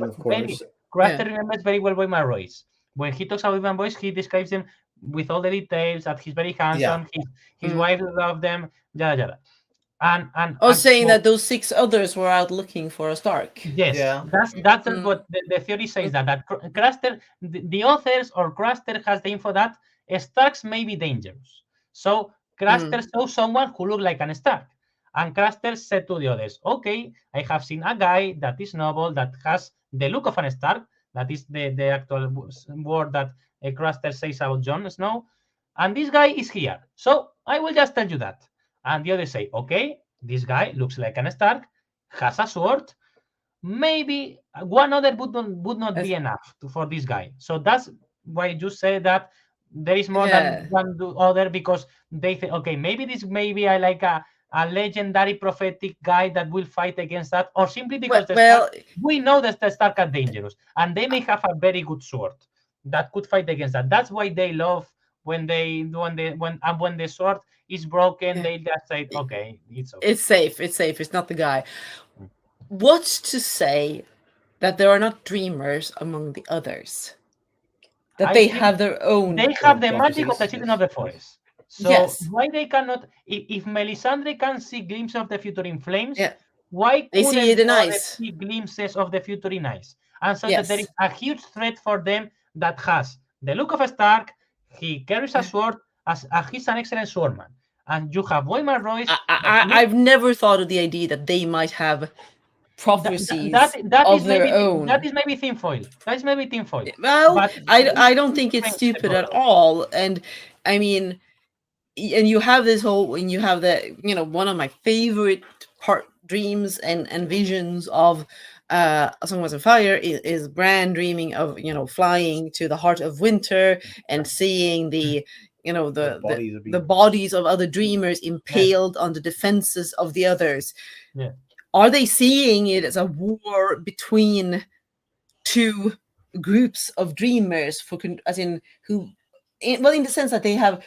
Craster remembers very well Waymar Royce. When he talks about Waymar Royce, he describes them with all the details, that he's very handsome, his wife loves them, yada yada. And saying that those 6 others were out looking for a Stark. Yes, that's what the theory says, that Craster, the authors or Craster has the info that Starks may be dangerous. So Craster saw someone who looked like an Stark. And Craster said to the others, okay, I have seen a guy that is noble, that has the look of an Stark. That is the actual word that Craster says about Jon Snow. And this guy is here. So I will just tell you that. And the others say, okay, this guy looks like an Stark, has a sword. Maybe one other would not be enough for this guy. So that's why you say that there is more than one other, because they think, okay, maybe I like a legendary prophetic guy that will fight against that, or simply because we know that the Stark are dangerous and they may have a very good sword that could fight against that. That's why they love when the sword is broken, they just say, okay, it's okay. It's safe. It's not the guy. What's to say that there are not dreamers among the others? That they have their own. They have the magic of the Children of the Forest. So why they cannot? If Melisandre can see glimpses of the future in flames, why they see it in ice? See glimpses of the future in ice, and so that there is a huge threat for them that has the look of a Stark. He carries a sword, he's an excellent swordman, and you have Waymar Royce. I've never thought of the idea that they might have prophecies of their own. That is maybe tinfoil. Well, but I don't think it's stupid at all. And I mean, and you have this whole, and you have the, one of my favorite dreams and visions of A Song of Ice and Fire is Bran dreaming of, flying to the heart of winter and seeing the bodies of other dreamers impaled on the defenses of the others. Yeah. Are they seeing it as a war between 2 groups of dreamers in the sense that they have,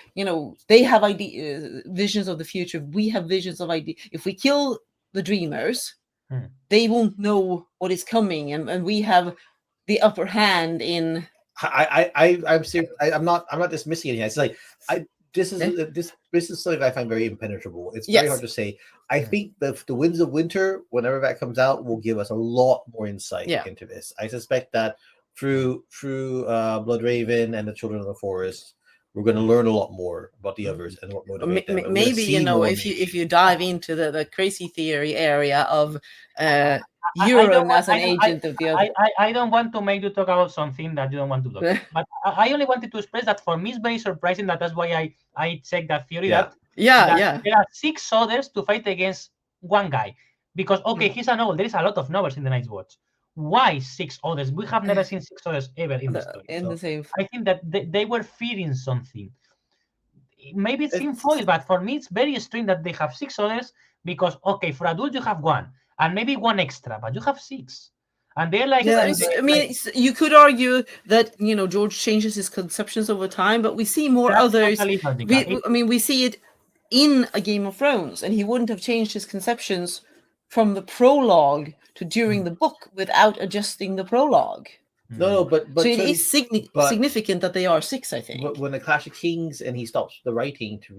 visions of the future. We have visions of idea. If we kill the dreamers, they won't know what is coming, and we have the upper hand in. I'm serious. I'm not dismissing it. It's like this is something I find very impenetrable. It's very hard to say. I think the Winds of Winter, whenever that comes out, will give us a lot more insight into this. I suspect that through Bloodraven and the Children of the Forest, we're going to learn a lot more about the others and what motivates them. And we're gonna Maybe see more if you dive into the crazy theory area of I Euron don't want- as an agent of the other. I don't want to make you talk about something that you don't want to talk. But I only wanted to express that for me it's very surprising that's why I checked that theory Yeah. that Yeah. there are 6 others to fight against one guy. Because he's a novel. There is a lot of novels in the Night's Watch. Why 6 others? We have never seen 6 others ever in the story. In So the same. I think that they were fearing something. Maybe it's in foil, but for me it's very strange that they have 6 others because for adults you have 1 and maybe 1 extra, but you have 6. And they're like, I mean, you could argue that George changes his conceptions over time, but we see more others. We see it in A Game of Thrones, and he wouldn't have changed his conceptions from the prologue to during the book without adjusting the prologue. No, but so it is significant that they are 6, I think. But when the Clash of Kings and he stops the writing to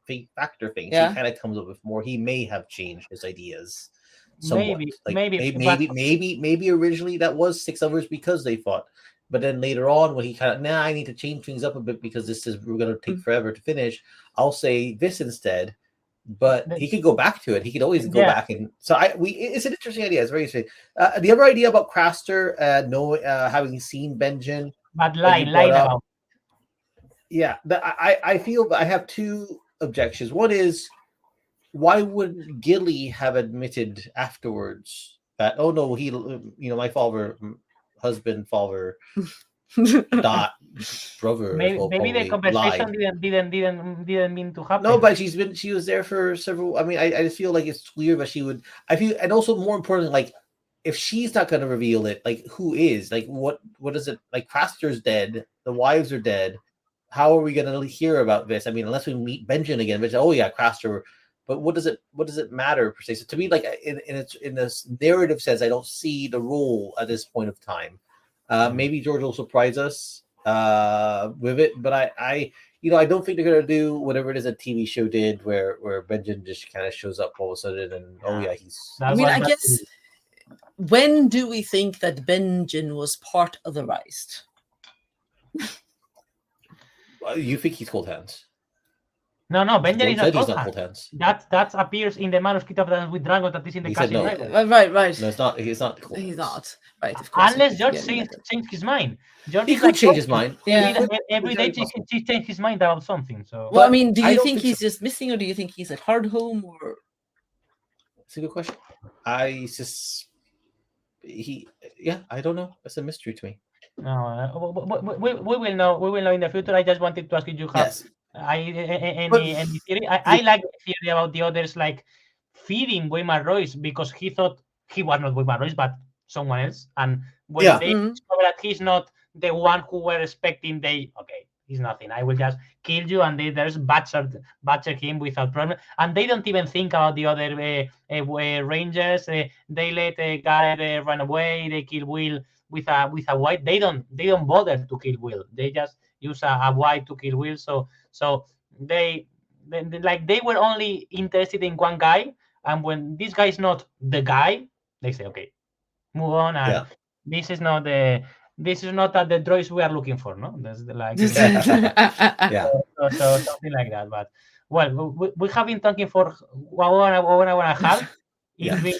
refactor things, he kind of comes up with more. He may have changed his ideas somewhat. Maybe originally that was 6 others because they fought, but then later on when he kind of I need to change things up a bit because we're going to take forever to finish. I'll say this instead. But he could go back to it. He could always go back, and so it's an interesting idea. It's very interesting. The other idea about Craster, having seen Benjen, but lying about. Yeah, I feel that I have 2 objections. One is, why would Gilly have admitted afterwards that he, my husband, father. Brother, maybe the conversation didn't mean to happen. No, but she was there for several. I mean, I just feel like it's clear that she would. I feel, and also more importantly, like if she's not going to reveal it, like who is? Like what is it? Like Craster's dead, the wives are dead. How are we going to hear about this? I mean, unless we meet Benjen again, which Craster. But what does it matter per se? So to me, like in this narrative sense, I don't see the role at this point of time. Maybe George will surprise us with it, but I don't think they're gonna do whatever it is a TV show did, where Benjen just kind of shows up all of a sudden and he's. I guess when do we think that Benjen was part of the Reist? You think he's cold hands? No, Benjen is not cold hands. That appears in the Manuscrito of Dance with Dragons that is in the castle. Right. No, it's not. He's not. He's not. Right. Of course. Unless George changed his mind. George he could change his mind. Yeah. Every day he changed his mind about something. So. Well, I mean, do you think he's just missing, or do you think he's at Hardhome, or? That's a good question. I don't know. That's a mystery to me. No, we will know. We will know in the future. I just wanted to ask you. Yes. Any theory? I like the theory about the others, like feeding Weimar Royce because he thought he was not Weimar Royce, but someone else. And when they discover that he's not the one who were expecting, he's nothing. I will just kill you, and there's butcher him without problem. And they don't even think about the other Rangers. They let Garrett run away. They kill Will with a white. They don't bother to kill Will. They just use a white to kill Will. So they were only interested in one guy, and when this guy is not the guy, they say, okay, move on. And this is not the droids we are looking for, no? That's so something like that. But we have been talking for 1 hour and a half. It's been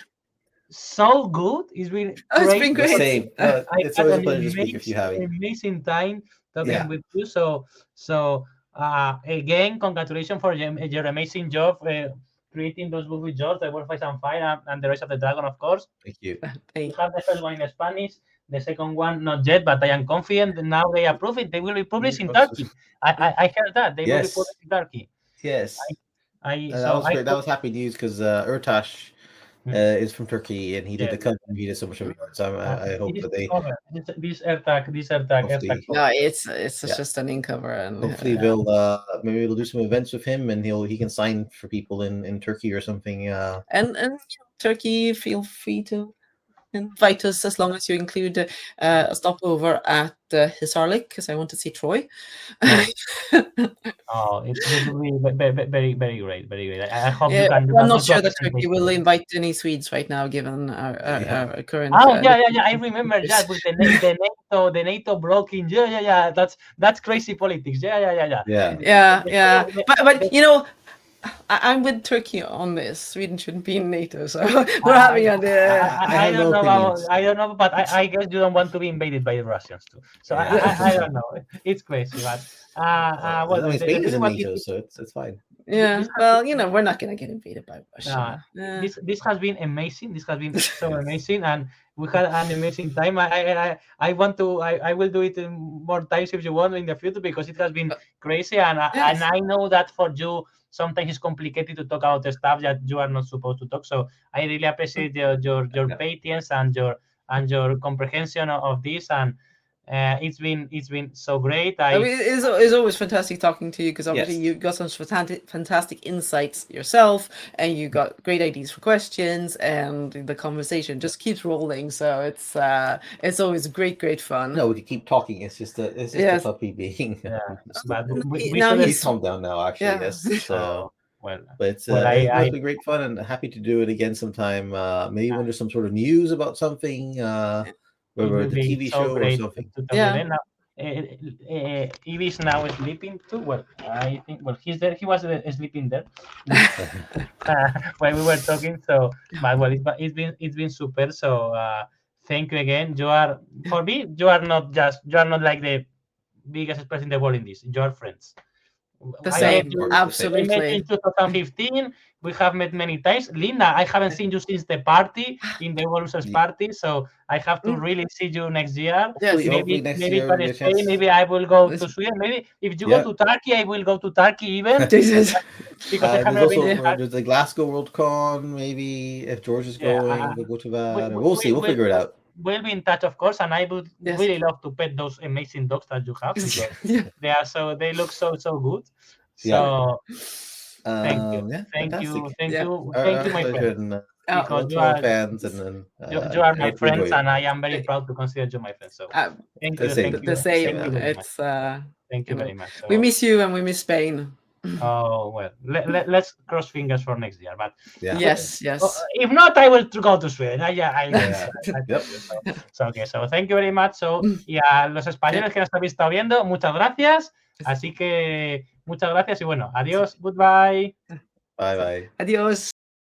so good. It's been great. It's been great. Same. It's always a pleasure to speak if you have it. Amazing time talking with you. So again, congratulations for your amazing job creating those books with George, The Wolf and Fire, and The Rise of the Dragon, of course. Thank you. We have the first one in Spanish, the second one not yet, but I am confident that now they approve it. They will be published in Turkey. I heard that they will be published in Turkey. Yes. That was happy news because Ertash is from Turkey, and he did the cover. He did so much of it. So I hope that they this AirTag. No, it's a stunning cover, and hopefully maybe we'll do some events with him, and he can sign for people in Turkey or something. And Turkey, feel free to invite us as long as you include a stopover at Hisarlik, because I want to see Troy. Oh, it will be very, very great, very great. I hope Yeah, you can do I'm a not good sure that Turkey representation. will invite any Swedes right now, given our current. Oh yeah. I remember that with the NATO blocking. Yeah. That's crazy politics. Yeah. Yeah. But you know, I'm with Turkey on this. Sweden shouldn't be in NATO, so we're having a. I don't have no know. opinions. I don't know, but I guess you don't want to be invaded by the Russians too. So Yeah. I don't know. It's crazy, but well, I mean, Spain is in what NATO, so it's fine. Yeah, this has well, you know, we're not going to get invaded by Russia. this has been amazing. This has been so amazing, and we had an amazing time. I want to. I will do it more times if you want in the future, because it has been crazy, and Yes. I know that for you sometimes it's complicated to talk about the stuff that you are not supposed to talk. So I really appreciate your patience and your comprehension of this, and it's been so great. I mean, it's always fantastic talking to you, because obviously Yes. you've got some fantastic insights yourself, and you got great ideas for questions, and the conversation just keeps rolling. So it's always great fun. No, we can keep talking. It's just the puppy being. But we Now should He's calmed down now, actually. Yeah. Yes. So, well, but it's been great fun, and happy to do it again sometime. Maybe when there's some sort of news about something, whether the TV show or something. Yeah. Evie is now sleeping too. Well, I think. Well, he's there. He was sleeping there when we were talking. So, but well, it's been super. So, thank you again. You are, for me, you are not like the biggest express in the world in this. You are friends. The I same, met you- absolutely. I met you in 2015. We have met many times. Linda, I haven't seen you since the party in the Wolves party, so I have to really see you next year. Yes. Hopefully next year Maybe we'll get a Spain, chance. maybe I will go to Sweden. Maybe if you go to Turkey, I will go to Turkey even. Jesus. Because I have There's never been also there's the Glasgow World Con. Maybe if George is going, we'll go to that. We'll see. We'll figure it out. We'll be in touch, of course, and I would really love to pet those amazing dogs that you have, because they look so good. So thank you, thank you, my friend. Because you are fans, and you are my friends, and I am very proud to consider you my friend. So thank you, the same. It's thank you very much. So, we miss you, and we miss Spain. Oh well, let's cross fingers for next year. But yes. If not, I will go to Sweden. So thank you very much. So, y a los españoles que nos habéis estado viendo, muchas gracias. Así que muchas gracias y bueno, adiós, goodbye. Bye. Adiós.